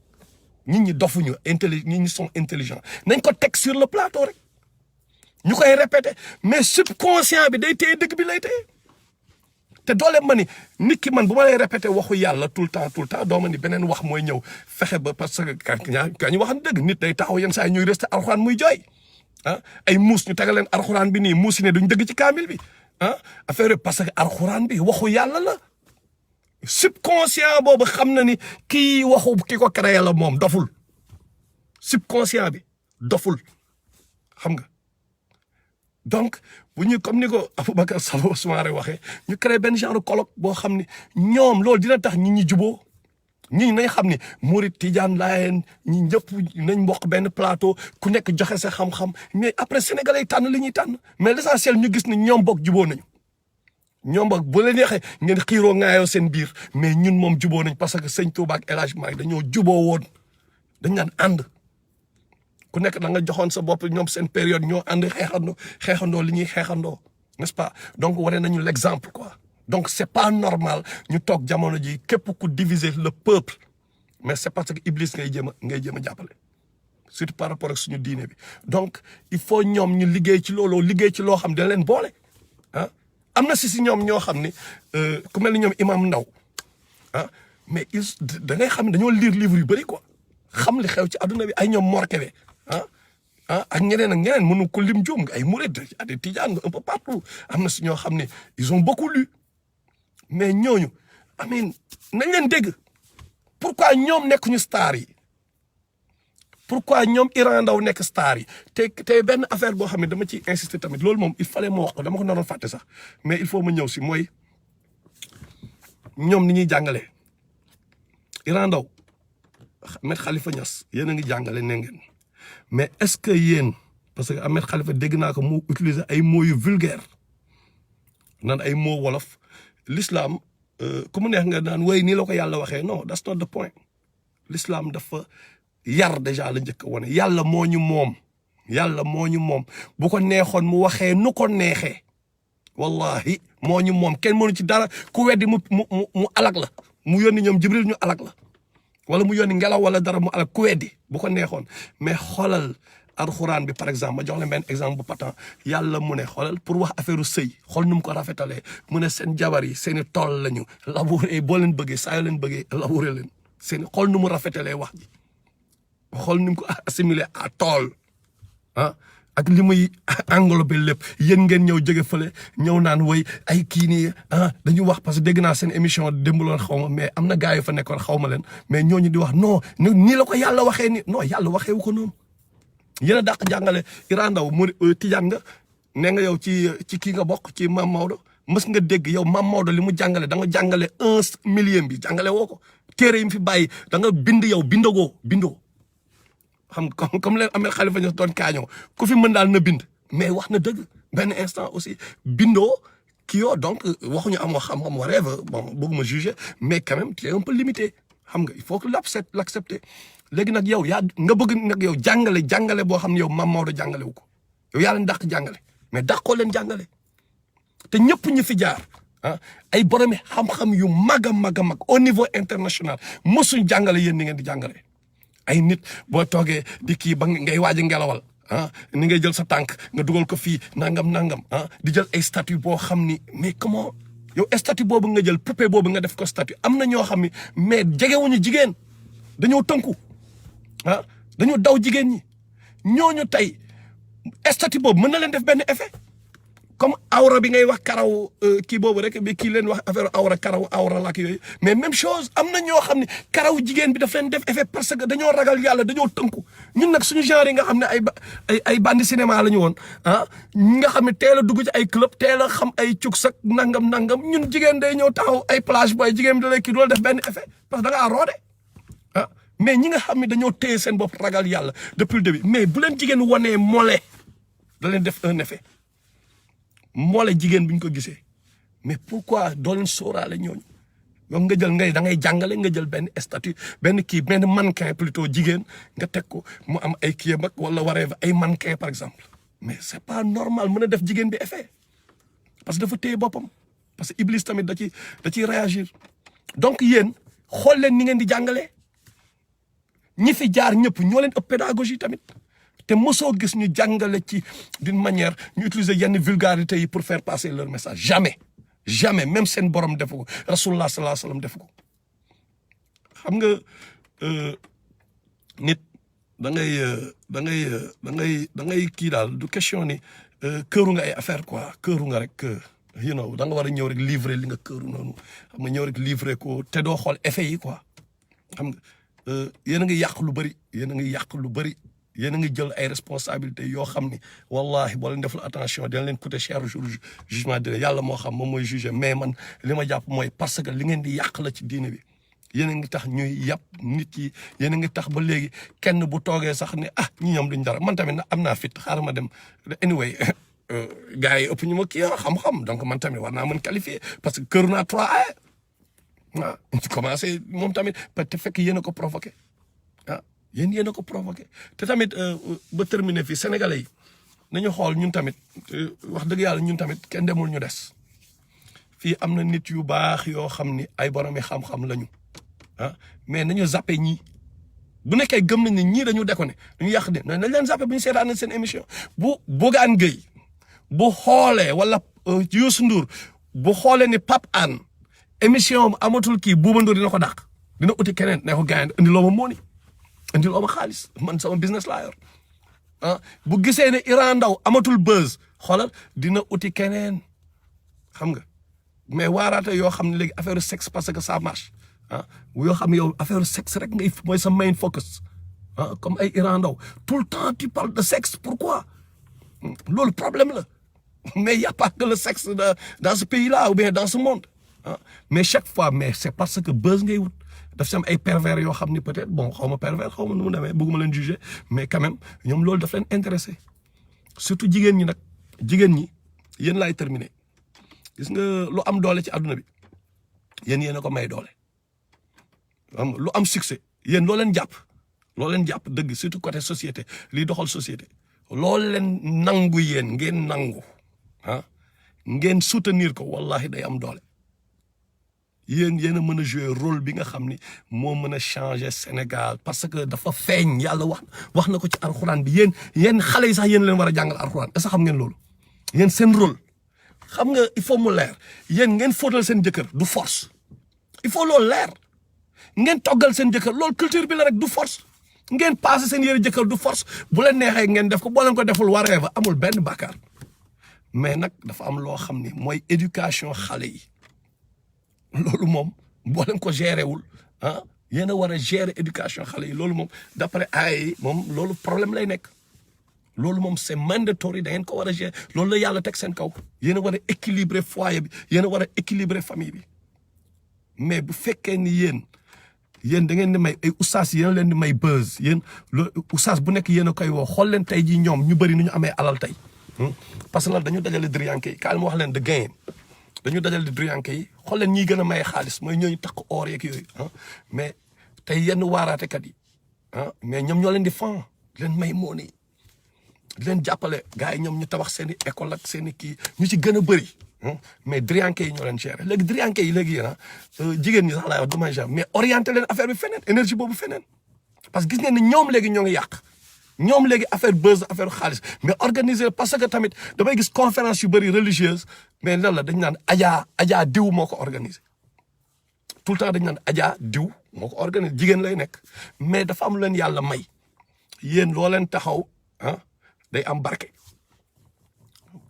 nit ñi dofuñu nit ñi sont intelligents nañ ko teg sur le plateau rek ñu koy répéter mais subconscient bi day téye dëgg bi lay téye te doole ma ni nit ki man bu ma lay répéter waxu yàlla tout le temps doo ma ni beneen wax mooy ñëw fexe ba parce que ka ñu waxan dëgg nit day taxaw yenn saa yi ñuy resté alxuraan muy jooy ay muus ñu tegal leen alxuraan bi nii muus yi ne duñ dëgg ci kaamil bi affaire parce que alxuraan bi waxu yàlla la subconscient boobu xam na ni kii waxu ki ko créé la moom doful subconscient bi doful xam nga donc bu ñu comme ni ko Aboubacar Sabo Soumaré waxee ñu créé benn genre colloque boo xam ni ñoom loolu dina tax ñi juboo ñi nañ xam ni Murit Tijaan Laayeen ñi ñëpp nañ bokk benn plateau ku nekk joxe sa xam-xam mais après sénégalais yi tànn li ñuy tànn mais l'essentiel ñu gis ni ñoom bokk juboo nañu ñoom bokk bu leen neexee ngeen xiiroo ngaayoo seen biir mais ñun moom juboo nañ parce que sëñ Touba ak El Hadj Malick dañoo juboo woon dañ naan ànd ku nekk da nga joxoon sa bopp ñoom seen période ñoo ànd xeexandoo li ñuy xeexandoo n'est-ce pas donc waree nañu l'exemple quoi donc c'est pas normal ñu toog jamono ji képp ku diviser le peuple mais c'est parce que Iblis ngay jéem a jàppale surtout par rapport ak suñu diine bi donc il faut ñoom ñu liggéey ci looloo xam dina leen boole am na si ñoom ñoo xam ni ku mel ni ñoom Imam Ndaw mais da ngay xam ne dañoo lire livre yu bëri quoi xam li xew ci adduna bi ay ñoom Mor Kébé ak ñeneen mënu ko lim juum nga ay murid des tijaan nga un peu partout am na si ñoo xam ne ils ont beaucoup lu mais ñooñu amin nañ leen dégg pourquoi ñoom nekkuñu star yi pourquoi ñoom Iran Ndaw nekk star yi te benn affaire boo xam ne dama ciy insister tamit loolu moom il fallait ma wax ko dama ko naroon fàtte sax mais il faut ma ñëw si mooy ñoom ni ñuy jàngalee Iran Ndaw Ahmed Khalifa Niass yéen a ngi jàngale ne ngeen mais est-ce que yéen parce que Ahmed Khalifa dégg naa ko mu utiliser ay mots yu vulgaire naan ay mots wolof l'islam ku mu neex nga naan way nii la ko yàlla waxee non that's not the point l'islam dafa yar déjà la njëkk a wane yàlla moo ñu moom bu ko neexoon mu waxee nu ko neexee wallahi moo ñu moom kenn mënu ci dara ku weddi mu alag la mu yónni ñoom Jibril ñu alag la wala mu yónni ngelaw wala dara mu alag ku weddi bu ko neexoon mais xoolal alxuraan bi par exemple ma jox leen benn exemple bu patent yàlla mu ne xoolal pour wax affaire sëy xool nu mu ko rafetalee mu ne seen jabar yi seeni tool lañu labouré boo leen bëggee saa yoo leen bëggee labouré leen seeni xool nu mu rafetalee wax ji xool nu mu ko assimilé à tool ah ak li muy englobé lépp yéen ngeen ñëw jóge fële ñëw naan woy ay kii nii dañu wax parce que dégg naa seen émission démb loon xaw ma mais am na gars yu fa nekkoon xaw ma leen mais ñooñu di wax non nii la ko yàlla waxee ni non yàlla waxee wu ko noonu yéen a dàq jàngale Iran Ndaw mu tijaan nga nee nga yow ci kii nga bokk ci Mam Maodo mës nga dégg yow Mam Maodo li mu jàngale da nga jàngale 1 million bi jàngale woo ko téere yi mu fi bàyyi da nga bind yow bindoo xam comme leen amee Khalifa Niass doon kaañoo ku fi mën daal na bind mais wax na dëgg benn instant aussi bindoo kii yoo donc waxuñu amoo xam-xam whatever bon bëgguma juger mais quand même tu es un peu limité xam nga il faut que l'accepter léegi nag yow yaa nga bëgg nag yow jàngale boo xam ne yow Mam Maodo jàngale wu ko yow yaa leen dàq jàngale mais dàqoo leen jàngale te ñëpp ñi fi jaar ay boromi xam-xam yu mag a mag au niveau international mosuñ jàngale yéen ni ngeen di jàngale ay nit boo toogee di kii ba ngay waaj a ngelawal ni ngay jël sa tànk nga dugal ko fii nangam di jël ay statut boo xam ni mais comment yow statut boobu nga jël poupée boobu nga def ko statut am na ñoo xam ni mais jegewuñu jigéen dañoo tënku dañoo daw jigéen ñi ñooñu tey statut boobu mën na leen def benn effet comme awra bi ngay wax karaw kii boobu rek bi kii leen wax affaire awra la ak yooyu mais même chose am na ñoo xam ne karaw jigéen bi daf leen def effet parce que dañoo ragal yàlla dañoo tënku ñun nag suñu genre yi nga xam ne ay bandi cinéma la ñu woon ñi nga xam ne teel a dugg ci ay club teel a xam ay cuk sak nangam ñun jigéen day ñëw taxaw ay plage booy jigéen bi da lay kii doolu def benn effet parce que da ngaa roode mais ñi nga xam ne dañoo téye seen bopp ragal yàlla depuis le début mais bu leen jigéen wanee mole da leen def un effet moole jigéen bu ñu ko gisee mais pourquoi doo leen sóoraale ñooñu yow nga jël da ngay jàngale nga jël benn statut benn mannequin plutôt jigéen nga teg ko mu am ay kii mag wala waree ay mannequin par exemple mais c'est pas normal mën a def jigéen bi effet parce que dafa téye boppam parce que Iblis tamit da ciy réagir donc yéen xool leen ni ngeen di jàngalee ñi fi jaar ñëpp ñoo leen ëpp pédagogie tamit. te mosoo gis ñu jàngale ci d'une manière ñu utiliser yenn vulgarité yi pour faire passer leur message jamais même seen borom defu ko rasulullah sallallahu alayhi wasallam defu ko xam nga nit da ngay kii daal du question ni këru nga ay affaire quoi këru nga rek da nga war a ñëw rek livrer li nga këru noonu xam nga ñëw rek livrer ko te doo xool effet yi quoi xam nga yéen a ngi yàq lu bëri yéen a ngi jël ay responsabilités yoo xam ni wallahi boo leen deful attention dina leen coûter cher jour jugement dina yàlla moo xam moom mooy juger mais man li ma jàpp mooy parce que li ngeen di yàq la ci diine bi yéen a ngi tax ñuy yàpp nit yi yéen a ngi tax ba léegi kenn bu toogee sax ne ñi ñoom duñ dara man tamit am naa fit xaaral ma dem anyway gars yi ëpp ñu ma kii xam-xam donc man tamit war naa mën qualifier parce que këru naa 3A commencé moom tamit te fekk yéen a ko provoqué yéen a ko provoqué te tamit ba terminé fii sénégalais yi nañu xool ñun tamit wax dëgg yàlla ñun tamit kenn demul ñu des fii am na nit yu baax yoo xam ni ay boromi xam-xam lañu mais nañu zappé ñii bu nekkee gëm nañ ne ñii dañu déconné dañu yàq de nañ leen zappé bu ñu seetaan seen émission bu Bougane Gueye bu xoolee wala Youssou Ndour bu xoolee ni Pape Hann émission amatul kii Bouba Ndour dina ko dàq dina uti keneen ne ko gaañ indi loo ma mooni indi loo ma xaalis man sama business laa yor bu gisee ne Iran Ndaw amatul buzz xoolal dina uti keneen xam nga mais waaraate yoo xam ne léegi affaire sexe parce que ça marche yoo xam ne yow affaire sexe rek ngay mooy sa main focus comme ay Iran Ndaw tout le temps tu parles de sexe pourquoi loolu problème la mais y a pas que le sexe dans ce pays-là ou bien dans ce monde mais chaque fois mais c'est parce que buzz ngay wut daf sam ay pervers yoo xam ni peut-être bon xaw ma pervers xaw ma nu mu demee bëgguma leen juger mais quand même ñoom loolu daf leen intéressé surtout jigéen ñi nag jigéen ñi yéen laay terminer gis nga lu am doole ci àdduna bi yéen a ko may doole lu am succès yéen loo leen jàpp dëgg surtout côté société liy doxal société loolu leen nangu yéen ngeen nangu ngeen soutenir ko wallahi day am doole yéen a mën a jouer rôle bi nga xam ni moo mën a changer Sénégal parce que dafa feeñ yàlla wax na ko ci alxuraan bi yéen xale yi sax yéen leen war a jàngal alxuraan est-ce que xam ngeen loolu yéen seen rôle xam nga il faut mu leer yéen ngeen fóotal seen jëkkër du force il faut loolu leer ngeen toggal seen jëkkër loolu culture bi la rek du force ngeen passé seen yëre jëkkër du force bu leen neexee ngeen def ko boo leen ko deful waree fa amul benn bàkkaar mais nag dafa am loo xam ni mooy éducation xale yi loolu moom boo leen ko géré wul ah yéen a war a gérer éducation xale yi loolu moom d'après ay moom loolu problème lay nekk loolu moom c'est mandatory da ngeen ko war a gérer loolu la yàlla teg seen kaw yéen a war a équilibrer foyer bi yéen a war a équilibrer famille bi mais bu fekkee ni yéen da ngeen di may ay oustaz yéen leen di may buzz yéen loolu oustaz bu nekk yéen a koy woo xool leen tey jii ñoom ñu bëri nu ñu amee alal tey parce que nag dañu dajale driyanke yi kaay ma wax leen de gain dañu dajale driyanke yi xool leen ñiy gën a maye xaalis mooy ñooñu takk or yeeg yooyu mais tey yenn waaraatekat yi mais ñoom ñoo leen di fan leen may moon yi leen jàppale gars yi ñoom ñu tabax seen i école ak seen i kii ñu ci gën a bëri mais driyanke yi ñoo leen gérer léegi driyanke yi léegi yéen jigéen ñi sax laay wax du may mais orienté leen affaire bi feneen énergie boobu feneen parce que gis ngeen ni ñoom léegi ñoo ngi yàq ñoom léegi affaire buzz affaire xaalis mais organiser parce que tamit damay gis conférence yu bëri religieuse mais lan la dañ naan Adja diw moo ko organiser tout le temps dañ naan Adja diw moo ko organiser jigéen lay nekk mais dafa am leen yàlla may yéen loo leen taxaw day am barke.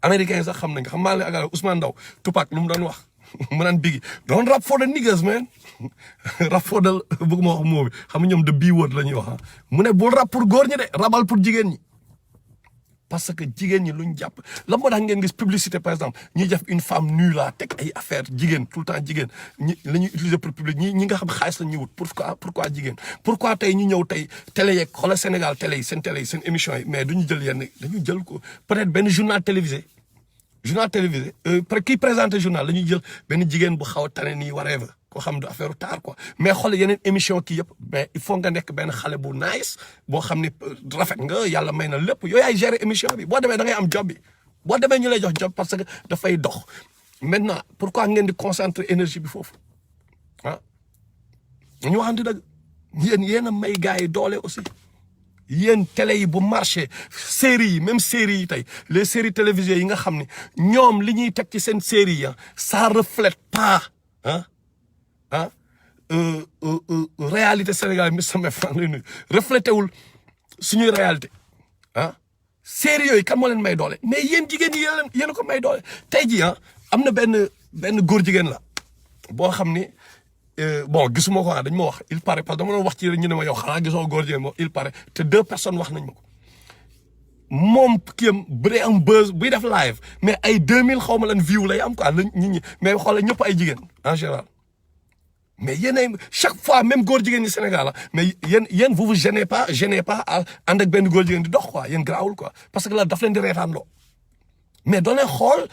américain sax xam nañ ko xam maa ngi lay Ousmane Ndaw Tupac lu mu doon wax mu naan bigi doon rap for the niggas man rap for the bëgg ma wax moo bi xam nga ñoom de bii word la ñuy wax mu ne bul rap pour góor ñi de rabal pour jigéen ñi parce que jigéen ñi luñ jàpp la moo tax ngeen gis publicité par exemple ñuy def une femme nue là teg ay affaire jigéen tout le temps jigéen ñi la ñuy utiliser pour public ñi nga xam xaalis la ñuy wut pourquoi jigéen pourquoi tey ñu ñëw tey télé yeeg xoolal Sénégal télé yi seen émission yi mais duñu jël yenn dañu jël ko peut-être benn journal télévisé kii présenté journal la ñuy jël benn jigéen bu xaw a tane nii whatever koo xam du affaire taar quoi mais xool yeneen émission kii yëpp mais il faut nga nekk benn xale bu nice boo xam ni rafet nga yàlla may na lépp yooyu ay gérer émission bi boo demee da ngay am job bi boo demee ñu lay jox job parce que dafay dox maintenant pourquoi ngeen di concentrer énergie bi foofu ñu waxante dëgg yéen a may gars yi doole aussi yéen télé yi bu marché séries yi même séries yi tey les séries télévisées yi nga xam ne ñoom li ñuy teg ci seen séries yi ça reflète pas réalité Sénégal mi sama fan la ñu reflété wul suñuy réalité séries yooyu kan moo leen may doole mais yéen jigéen ñi yéen a ko may doole tey jii am na benn góor jigéen la boo xam ni bon gisuma ko dañ ma wax il paraît parce que dama doon wax ci ñu ne ma yow xanaa gisoo góor jigéen moom il paraît te 2 personnes wax nañ ma ko moom kiyam bu dee am buzz buy def live mais ay 2000 xaw ma lan view lay am quoi la nit ñi mais xoolal ñëpp ay jigéen en général mais yéen chaque fois même góor jigéen ñi Sénégal mais yéen vous gênez pas ànd ak benn góor jigéen di dox quoi yéen garaawul quoi parce que la daf leen di reetaan loo mais doon leen xool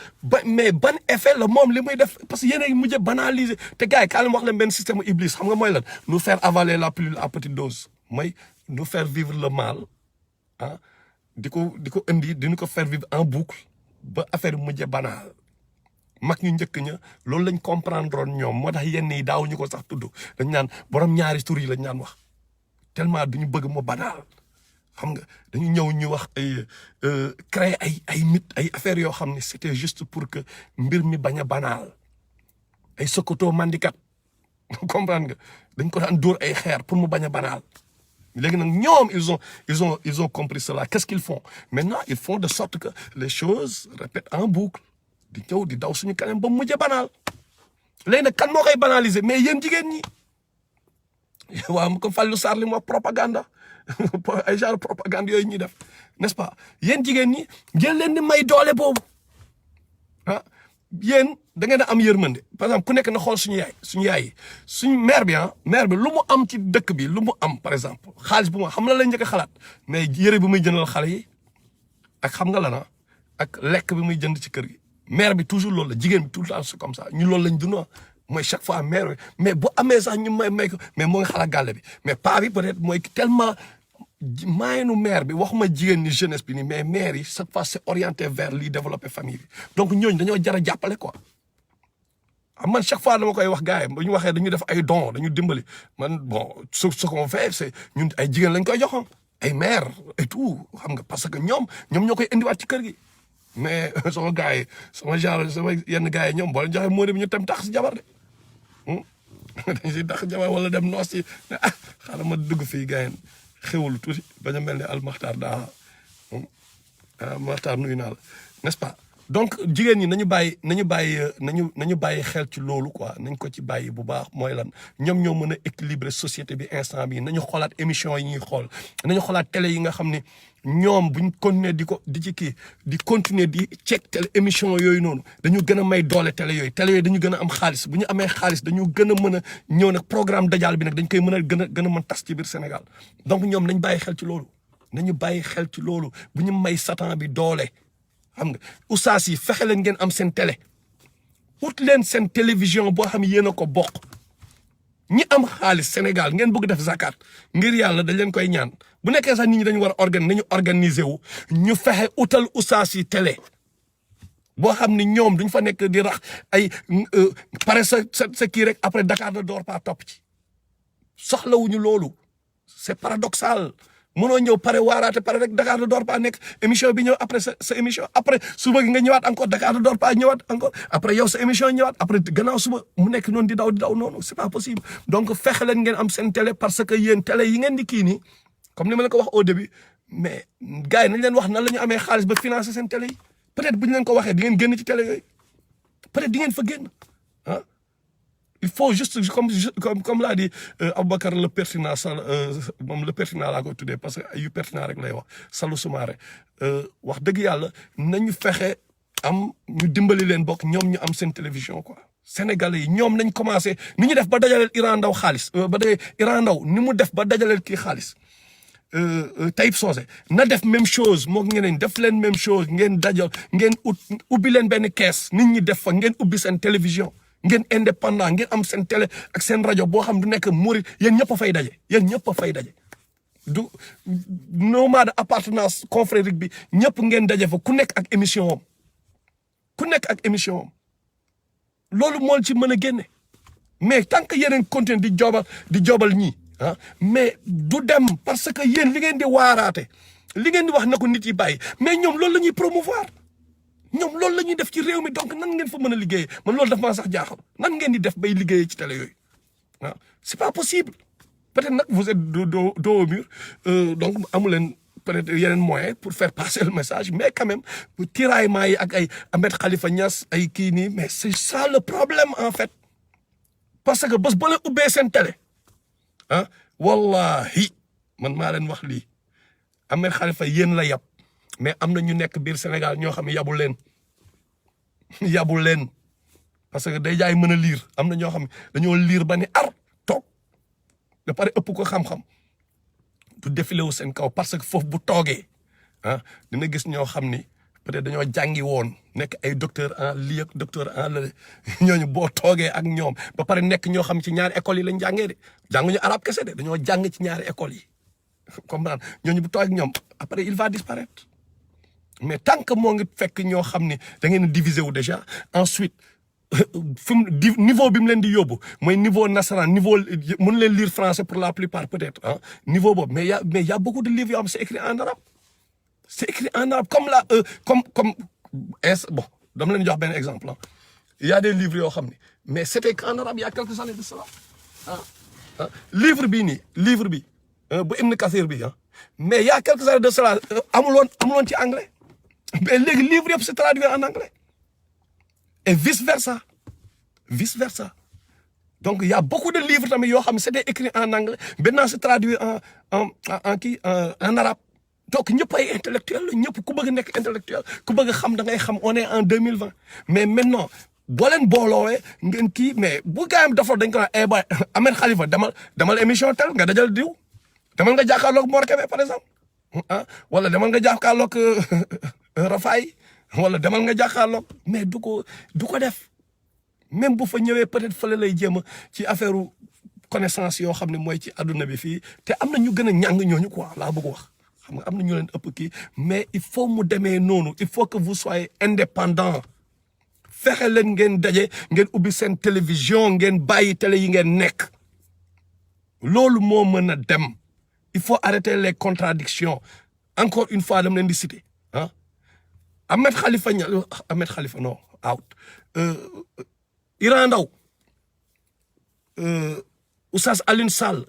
mais ban effet la moom li muy def parce que yéen a ngi mujj a banaliser te gars yi kaa leen wax leen benn système iblis xam nga mooy lan nous faire avaler la pilule à petite dose mooy nous faire vivre le mal di ko indi di ñu ko faire vivre en boucle ba affaire mujj a banal mag ñu njëkk ña loolu lañ comprendre woon ñoom moo tax yenn yi daaw ñu ko sax tudd dañ naan borom ñaari tur yi lañ naan wax tellement duñu bëgg mu banal xam nga dañu ñëw ñu wax ay créer ay mythe ay affaires yoo xam ne c'était juste pour que mbir mi bañ a banal ay sokoto mandikat comprendre nga dañ ko daan dóor ay xeer pour mu bañ a banal léegi nag ñoom ils ont compris cela qu'est-ce qu'ils font maintenant ils font de sorte que les choses répètent en boucle di ñëw di daw suñu kanam ba mujj a banal léegi nag kan moo koy banaliser mais yéen jigéen ñi waaw mu ko Fallou Sarr li mu wax propagande ay genre propagande yooyu ñuy def n'est-ce pas yéen jigéen ñi ngeen leen di may doole boobu yéen da ngeen a am yërmande par exemple ku nekk na xool suñu yaay yi suñu mère bi lu mu am ci dëkk bi lu mu am par exemple xaalis bu ma xam la lañ njëkk a xalaat mais yëre bi muy jëndal xale yi ak xam nga la na ak lekk bi muy jënd ci kër gi mère bi toujours loolu la jigéen bi tout le temps c'est comme ça ñu loolu lañ dund mooy chaque fois mère bi mais bu amee sax ñu may ko mais moo ngi xalaat gàlle bi mais paa bi peut-être mooy tellement maayanu maire bi waxuma jigéen ni jeunesse bi ni mais maire yi chaque fois c'est orienté vers liy développer famille bi donc ñooñu dañoo jar a jàppale quoi. Man chaque fois dama koy wax gars yi bu ñu waxee dañu def ay dons dañu dimbali man bon ce qu'on fait c'est ñun ay jigéen lañ koy jox ay maire et tout xam nga parce que ñoom ñoo koy indiwaat ci kër gi mais sama gars yi sama genre sama yenn gars yi ñoom boo leen joxee moo bi ñu tem tax si jabar de dañ si tax jabar wala dem noos si ne xaaral ma dugg fii gars yi xewul tuuti bañ a mel ne almaxtaar daa Maxtaar nuyu naa la n'est-ce pas donc jigéen ñi nañu bàyyi xel ci loolu quoi nañ ko ci bàyyi bu baax mooy lan ñoom ñoo mën a équilibrer société bi instant bi nañu xoolaat émission yi ñuy xool nañu xoolaat télé yi nga xam ne ñoom buñ continuer di continuer di check télé émission yooyu noonu dañu gën a may doole télé yooyu dañu gën a am xaalis bu ñu amee xaalis dañu gën a mën a ñëw nag programme Dajal bi nag dañ koy mën a gën a mën tas ci biir Sénégal donc ñoom nañ bàyyi xel ci loolu bu ñu may satan bi doole xam nga oustaz yi fexe leen ngeen am seen télé ut leen seen télévision boo xam yéen a ko bokk ñi am xaalis Sénégal ngeen bëgg def zakat ngir yàlla dañ leen koy ñaan bu nekkee sax nit ñi dañu war a nañu organiser wu ñu fexe utal oustaz yi télé boo xam ni ñoom duñ fa nekk di rax ay pare sa kii rek après Dakar ne dort pas topp ci soxlawuñu loolu c'est paradoxal. mënoo ñëw pare waaraate pare rek Dakar ne dort pas nekk émission bi ñëw après sa émission après suba gi nga ñëwaat encore Dakar ne dort pas ñëwaat encore après yow sa émission ñëwaat après gannaaw suba mu nekk noonu di daw noonu c'est pas possible donc fexe leen ngeen am seen télé parce que yéen télé yi ngeen di kii nii comme ni ma la ko wax au début mais gars yi nañ leen wax nan la ñu amee xaalis ba financer seen télé yi peut-être bu ñu leen ko waxee di ngeen génn ci télé yooyu peut-être di ngeen fa génn ah. Il faut juste comme l'a dit Aboubacar le pertinent moom le pertinent laa koy tuddee parce que yu pertinent rek lay wax Salou Soumaré wax dëgg yàlla nañu fexe am ñu dimbali leen bokk ñoom ñu am seen télévision quoi. Sénégalais yi ñoom nañ commencé ni ñu def ba dajaleel Iran Ndaw xaalis Iran Ndaw ni mu def ba dajaleel kii xaalis Taïb Socé na def même chose moo ngeen def leen même chose ngeen dajal ngeen ubbi leen benn kees nit ñi def fa ngeen ubbi seen télévision. ngeen indépendant ngeen am seen télé ak seen rajo boo xam du nekk murit yéen ñëpp a fay daje du nomade appartenance confrérique bi ñëpp ngeen daje fa ku nekk ak émission am loolu moo ci mën a génne mais tant que yeneen continuer di joobal ñii mais du dem parce que yéen li ngeen di waaraate li ngeen di wax na ko nit yi bàyyi mais ñoom loolu la ñuy promouvoir. ñoom loolu la ñuy def ci réew mi donc nan ngeen fa mën a liggéeyee man loolu daf maa sax jaaxal nan ngeen di def bay liggéeyee ci télé yooyu c'est pas possible peut-être nag vous êtes dos au mur donc amu leen peut-être yeneen moyen pour faire passer le message mais quand même tiraillement yi ak ay Ahmed Khalifa Niass ay kii nii mais c'est ça le problème en fait parce que bés ba la ubbee seen télé wallahi man maa leen wax lii Ahmed Khalifa yéen la yab mais am na ñu nekk biir Sénégal ñoo xam ne yabul leen parce que day jaay mën a liir am na ñoo xam ne dañoo liir ba ni ar toog da pare ëpp ko xam-xam du défilé wu seen kaw parce que foofu bu toogee dina gis ñoo xam ni peut-être dañoo jàngi woon nekk ay docteur en lii ak docteur en la ñooñu boo toogee ak ñoom ba pare nekk ñoo xam ci ñaari écoles yi lañ jàngee de jànguñu arabe kese de dañoo jàng ci ñaari écoles yi comprendre ñooñu bu toog ak ñoom après il va disparaître. mais tant que moo ngi fekk ñoo xam ne da ngeen diviser wu déjà ensuite niveau bi mu leen di yóbbu mooy niveau nasaraan niveau mën leen lire français pour la plupart peut-être niveau boobu mais y a beaucoup de livres yoo xam c'est écrit en arabe comme bon dama leen jox benn exemple il y a des livres yoo xam ne mais c'était qu'en arabe il y a quelques années de cela livre bi bu Ibn Kathir bi mais il y a quelques années de cela amuloon ci anglais. mais léegi livre yëpp c'est traduit en anglais et vice versa donc il y a beaucoup de livres tamit yoo xam ne c'était écrit en anglais maintenant c'est traduit en arabe donc ñëpp ay intellectuel la ñëpp ku bëgg nekk intellectuel ku bëgg xam da ngay xam on est en 2020 mais maintenant boo leen booloowee ngeen kii mais bu gaayam dafa dañ ko naan boy Ahmed Khalifa demal émission tel nga dajal diw demal nga jàkkaarloog Mor Kébé par exemple wala demal nga jàkkaarloog Rafaay wala demal nga jàkkaarloog mais du ko def même bu fa ñëwee peut-être fële lay jéem a ci affaire connaissance yoo xam ne mooy ci àdduna bi fii te am na ñu gën a ñàng ñooñu quoi laa bëgg wax xam nga am na ñu leen ëpp kii mais il faut mu demee noonu il faut que vous soyez indépendant fexe leen ngeen daje ngeen ubbi seen télévision ngeen bàyyi télé yi ngeen nekk loolu moo mën a dem il faut arrêter les contradictions encore une fois dama leen di citer ah Ahmed Khalifa non out Iran Ndaw Oustaz Alioune Sall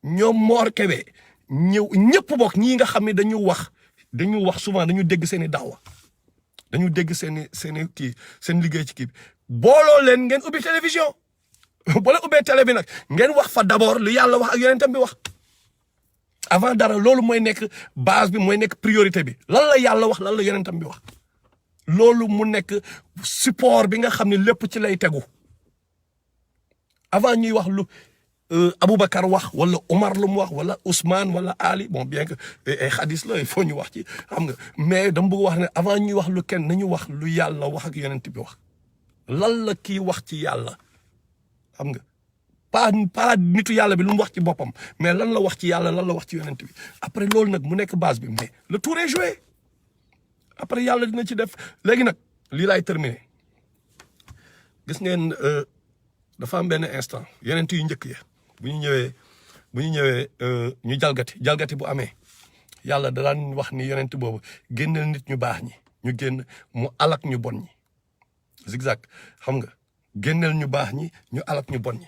ñoom Mor Kébé ñëw ñëpp bokk ñii nga xam ne dañu wax souvent dañu dégg seen i daawa dañu dégg seen i kii seen liggéey ci kii bi booloo leen ngeen ubbi télévision boo leen ubbee télé bi nag ngeen wax fa d'abord lu yàlla wax ak yonentam bi wax avant dara loolu mooy nekk base bi mooy nekk priorité bi lan la yàlla wax lan la yonentam bi wax loolu mu nekk support bi nga xam ne lépp ci lay tegu avant ñuy wax lu Aboubacar wax wala Omar lu mu wax wala Ousmane wala Ali bon bien que ay xadis la il faut ñu wax ci xam nga mais dama bëgg wax ne avant ñuy wax lu kenn nañu wax lu yàlla wax ak yonent bi wax lan la kii wax ci yàlla xam nga pas nitu yàlla bi lu mu wax ci boppam mais lan la wax ci yàlla lan la wax ci yonent bi après loolu nag mu nekk base bi mais le tour est joué après yàlla dina ci def léegi nag lii laay terminer gis ngeen dafa am benn instant yonent yu njëkk ya bu ñu ñëwee ñu jalgati bu amee yàlla da daan wax ni yonent boobu génneel nit ñu baax ñi ñu génn mu alak ñu bon ñi zigzag xam nga génneel ñu baax ñi ñu alak ñu bon ñi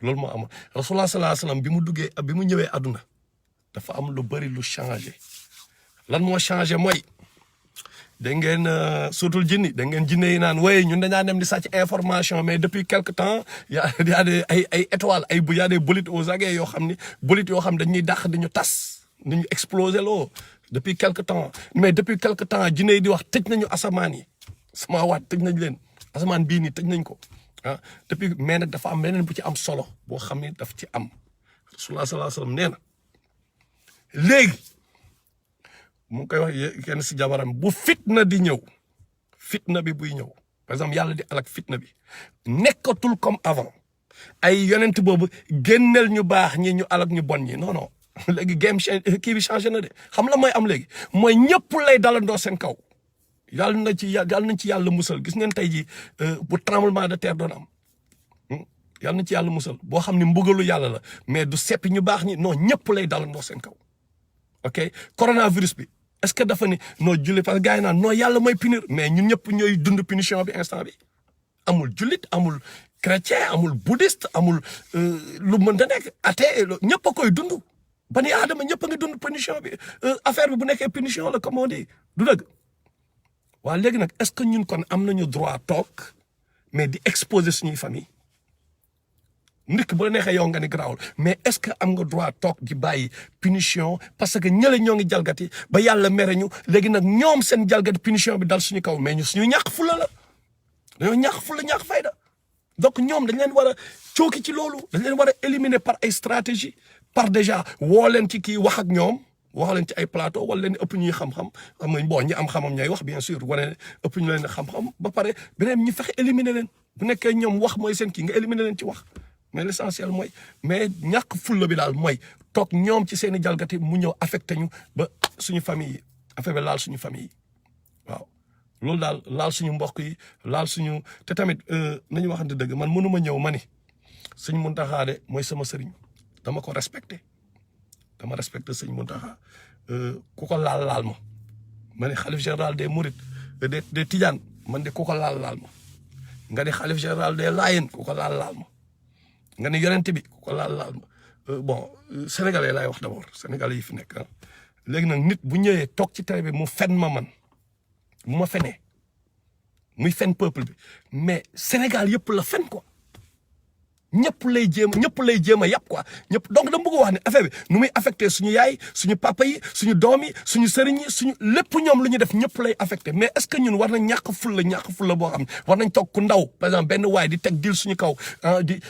loolu moo amoon rasulullah sallallahu alayhi wasallam bi mu ñëwee àdduna dafa am lu bari lu changé lan moo changé mooy da ngeen suutul jinni da ngeen jinne yi naan waaye ñun dañaa dem di sàcc information mais depuis quelque temps y a des ay étoiles y a des bolides aux aguets yoo xam ni bolides yoo xam dañuy dàq di ñu tas di ñu exploser loo depuis quelque temps mais depuis quelque temps jinne yi di wax tëj nañu asamaan yi sama waat tëj nañ leen asamaan bii nii tëj nañ ko ah depuis mais nag dafa am leneen bu ci am solo boo xam ni daf ci am rasulullah sallallahu alayhi wasallam nee na léegi mu ngi koy wax kenn si jabaram bu fitna di ñëw fitna bi buy ñëw par exemple yàlla di alak fitna bi nekkatul comme avant ay yonent boobu génneel ñu baax ñi ñu alak ñu bon ñi non non léegi game kii bi changé na de xam la mooy am léegi mooy ñëpp lay dalandoo seen kaw yàlla nañ ci yàlla musal gis ngeen tey ji bu tremblement de terre doon am yàlla nañ ci yàlla musal boo xam ne mbugalu yàlla la mais du seppi ñu baax ñi non ñëpp lay dalandoo seen kaw ok coronavirus bi est-ce que dafa ni noo jullit parce que gars yi naan non yàlla mooy punir mais ñun ñëpp ñooy dund punition bi instant bi amul jullit amul chrétien amul bouddhiste amul lu mën da nekk athée ñëpp a koy dund bani aadama ñëpp a ngi dund punition bi affaire bi bu nekkee punition la comme on dit du dëgg waa léegi nag est-ce que ñun kon am nañu droit toog mais di exposer suñuy famille ndikk bu la neexee yow nga ni garaawul mais est-ce que am nga droit toog di bàyyi punition parce que ñële ñoo ngi jalgati ba yàlla mere ñu léegi nag ñoom seen jalgati punition bi dal suñu kaw mais ñu suñu ñàkk fula la dañoo ñàkk fula ñàkk fayda donc ñoom dañ leen war a cooki ci loolu dañ leen war a éliminer par ay stratégie par déjà woo leen ci kii wax ak ñoom wax leen ci ay plateau wala leen ëpp ñuy xam-xam xam nga bon ñi am xamam ñooy wax bien sûr wane ëpp ñu leen xam-xam ba pare beneen ñu fexe éliminer leen bu nekkee ñoom wax mooy seen kii nga éliminer leen ci wax mais l'essentiel mooy mais ñàkk fulla bi daal mooy toog ñoom ci seen i jalgati mu ñëw affecté ñu ba suñu famille yi affaire bi laal suñu famille yi waaw loolu daal laal suñu mbokk yi laal suñu te tamit nañu waxante dëgg man mënuma ñëw ma ni sëñ Muntaxa de mooy sama sëriñ dama ko respecté dama respecté sëñ Muntaxa ku ko laal ma ne xalif général des Mourides des Tidiane man de ku ko laal ma nga ne xalif général des Layène ku ko laal ma nga ne yonent bi ku ko laal ma bon sénégalais laay wax d'abord sénégalais yi fi nekk ah léegi nag nit bu ñëwee toog ci télé bi mu fen ma man bu ma fenee muy fen peuple bi mais Sénégal yëpp la fen quoi ñëpp lay jéem a yàpp quoi ñëpp donc dama bëgg wax ne affaire bi nu muy affecté suñu yaay suñu papa yi suñu doom yi suñu sëriñ yi suñu lépp ñoom lu ñu def ñëpp lay affecté mais est-ce que ñun war nañ ñàkk fulla boo xam ne war nañ toog ku ndaw par exemple benn waay di teg dil suñu kaw di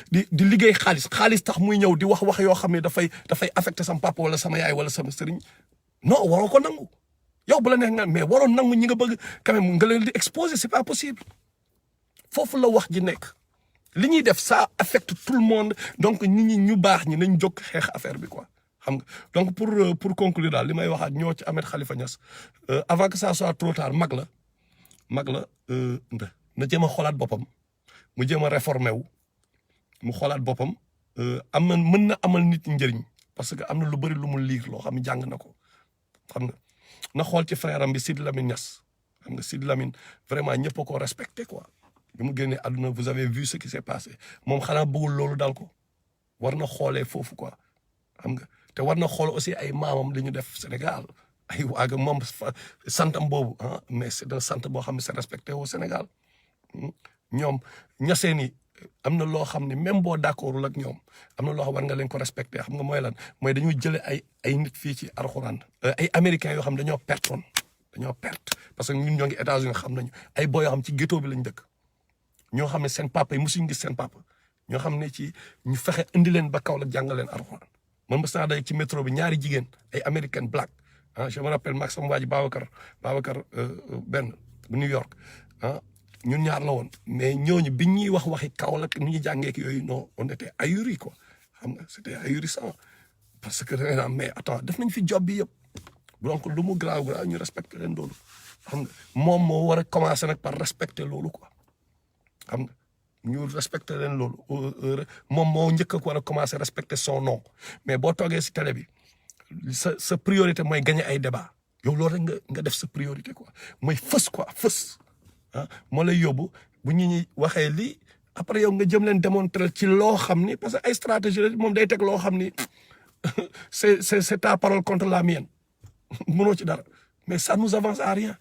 liggéey xaalis tax muy ñëw di wax yoo xam ne dafay affecté sama papa wala sama yaay wala sama sëriñ non waroo ko nangu yow bu la neex nga mais waroon nangu ñi nga bëgg quand même nga leen di exposer c'est pas possible foofu la wax ji nekk li ñuy def ça affecte tout le monde donc nit ñi ñu baax ñi nañ jóg xeex affaire bi quoi xam nga donc pour conclure daal li may waxaat ñoo ci Ahmed Khalifa Niass avant que ça soit trop tard mag la na jéem a xoolaat boppam mu jéem a réformer wu mu xoolaat boppam mën na amal nit ñi njëriñ parce que am na lu bëri lu mu liir loo xam ne jàng na ko xam nga na xool ci frère am bi Sidi Lamine Niass xam nga Sidi Lamine vraiment ñëpp a ko respecté quoi bi mu génnee àdduna vous avez vu ce qui s'est passé moom xanaa bëggul loolu dal ko war na xoolee foofu quoi xam nga te war na xool aussi ay maamam li ñu def Sénégal ay waaga moom santam boobu mais c'est un sant boo xam ne c'est respecté au Sénégal ñoom ñaseen yi am na loo xam ne même boo d'accordul ak ñoom am na loo xam war nga leen ko respecté xam nga mooy lan mooy dañuy jële ay nit fii ci Alxuraan ay américains yoo xam ne dañoo perte parce que ñun ñoo ngi États-Unis xam nañu ay boy yoo xam ci ghetto bi lañ dëkk ñoo xam ne seen papa yi musuñu gis seen papa ñoo xam ne ci ñu fexe indi leen ba kaw la jàngal leen Alxuraan man mës naa day ci métro bi ñaari jigéen ay américaine black je me rappelle maag sama waa ji Babacar benn bu New York ñun ñaar la woon mais ñooñu bi ñuy waxi Kaolack ni ñu jàngee yooyu non on était ahuri quoi xam nga c'était ahurissant parce que mais attends def nañ fi job bi yëpp donc lu mu graaw ñu respecté leen loolu xam nga moom moo war a commencer nag par respecter loolu quoi xam nga ñu respecté leen loolu moom moo njëkk a war a commencer respecter son nom mais boo toogee si télé bi sa priorité mooy gagner ay débat yow loolu rek nga def sa priorité quoi mooy fës moo lay yóbbu bu ñu waxee lii après yow nga jëm leen démontrer ci loo xam ni parce que ay stratégie la moom day teg loo xam ni c'est ta parole contre la mienne mënoo ci dara mais ça nous avance à rien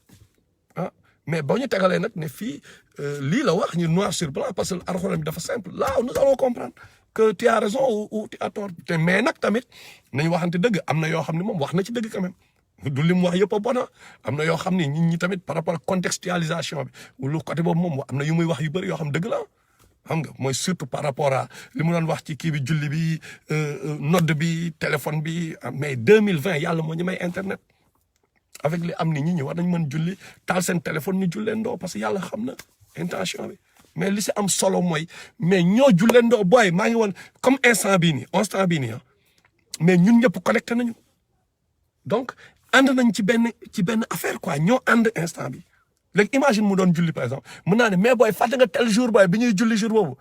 mais boo ñu tegalee nag ne fii lii la wax ñu noir sur blanc parce que Alxuraan bi dafa simple là nous allons comprendre que tu as raison ou tu as tort te mais nag tamit nañu waxante dëgg am na yoo xam ne moom wax na ci dëgg quand même du lim wax yëpp a bon am na yoo xam ne nit ñi tamit par rapport ak contextualisation bi lu côté boobu moom am na yu muy wax yu bëri yoo xam dëgg la xam nga mooy surtout par rapport à li mu doon wax ci kii bi julli bi nodd bi téléphone bi mais 2020 yàlla moo ñu may internet avec li am ni ñi war nañ mën julli taal seen téléphone ñu julleendoo parce que yàlla xam na intention bi mais li si am solo mooy mais ñoo julleendoo booy maa ngi woon comme instant bii nii mais ñun ñëpp connecté nañu donc ànd nañ ci benn affaire quoi ñoo ànd instant bi léegi imagine mu doon julli par exemple mën naa ne mais booy fàtte nga tel jour booy bi ñuy julli jour boobu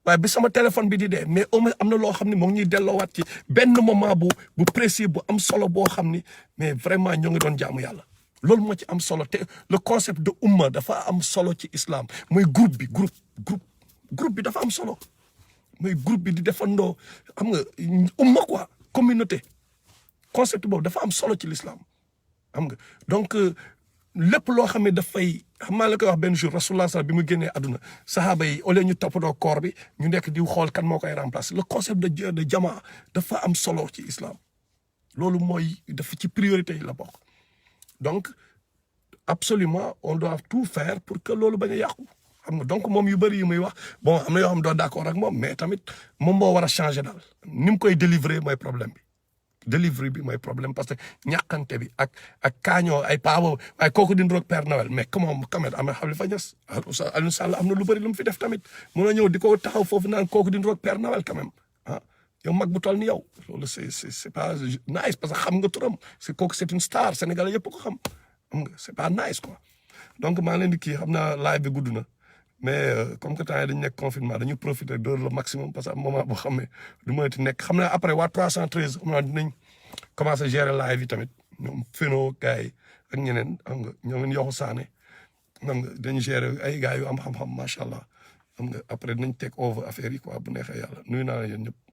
waaye bi sama téléphone bi di dee mais au moins am na loo xam ne moo ngi ñuy delloowaat ci benn moment bu précis bu am solo boo xam ni mais vraiment ñoo ngi doon jaamu yàlla loolu moo ci am solo te le concept de umma dafa am solo ci islam mooy groupe bi dafa am solo mooy groupe bi di defandoo xam nga umma quoi communauté concept boobu dafa am solo ci l'islam xam nga donc lépp loo xam ne dafay xam naa la koy wax benn jour rasulullah sallallahu bi mu génnee àdduna sahaaba yi au lieu ñu toppatoo koor bi ñu nekk di xool kan moo koy remplacer le concept de jamaa dafa am solo ci islam loolu mooy dafa ci priorité yi la bokk donc absolument on doit tout faire pour que loolu bañ a yàqu xam nga donc moom yu bëri yi muy wax bon am na yoo xam doo d'accord ak moom mais tamit moom moo war a changer daal ni mu koy délivrer mooy problème bi delivery bi mooy problème parce que ñàkkante bi ak kaañoo ay paawo waaye kooku di niroog Père Noël mais comment quand même am na Khalifa Niass Aliou Sall am na lu bëri lu mu fi def tamit mën na ñëw di ko taxaw foofu naan kooku di niroog Père Noël quand même yow mag bu toll ni yow loolu c'est pas nice parce que xam nga turam c'est une star sénégalais yëpp ko xam nga c'est pas nice quoi donc maa leen di kii xam naa live bi gudd na mais comme que temps yi dañu nekk confinement dañu profiter de le maximum parce que moment boo xam ne du mënati nekk xam naa après waa 313 xam naa dinañ commencer gérer live yi tamit ñoom Feno gars yi ak ñeneen xam nga ñoo ngi yoxu saane xam nga dañu gérer ay gars yu am xam-xam macha allah xam nga après dinañ teg over affaire yi quoi bu neexee yàlla nuyu naa la yéen ñëpp.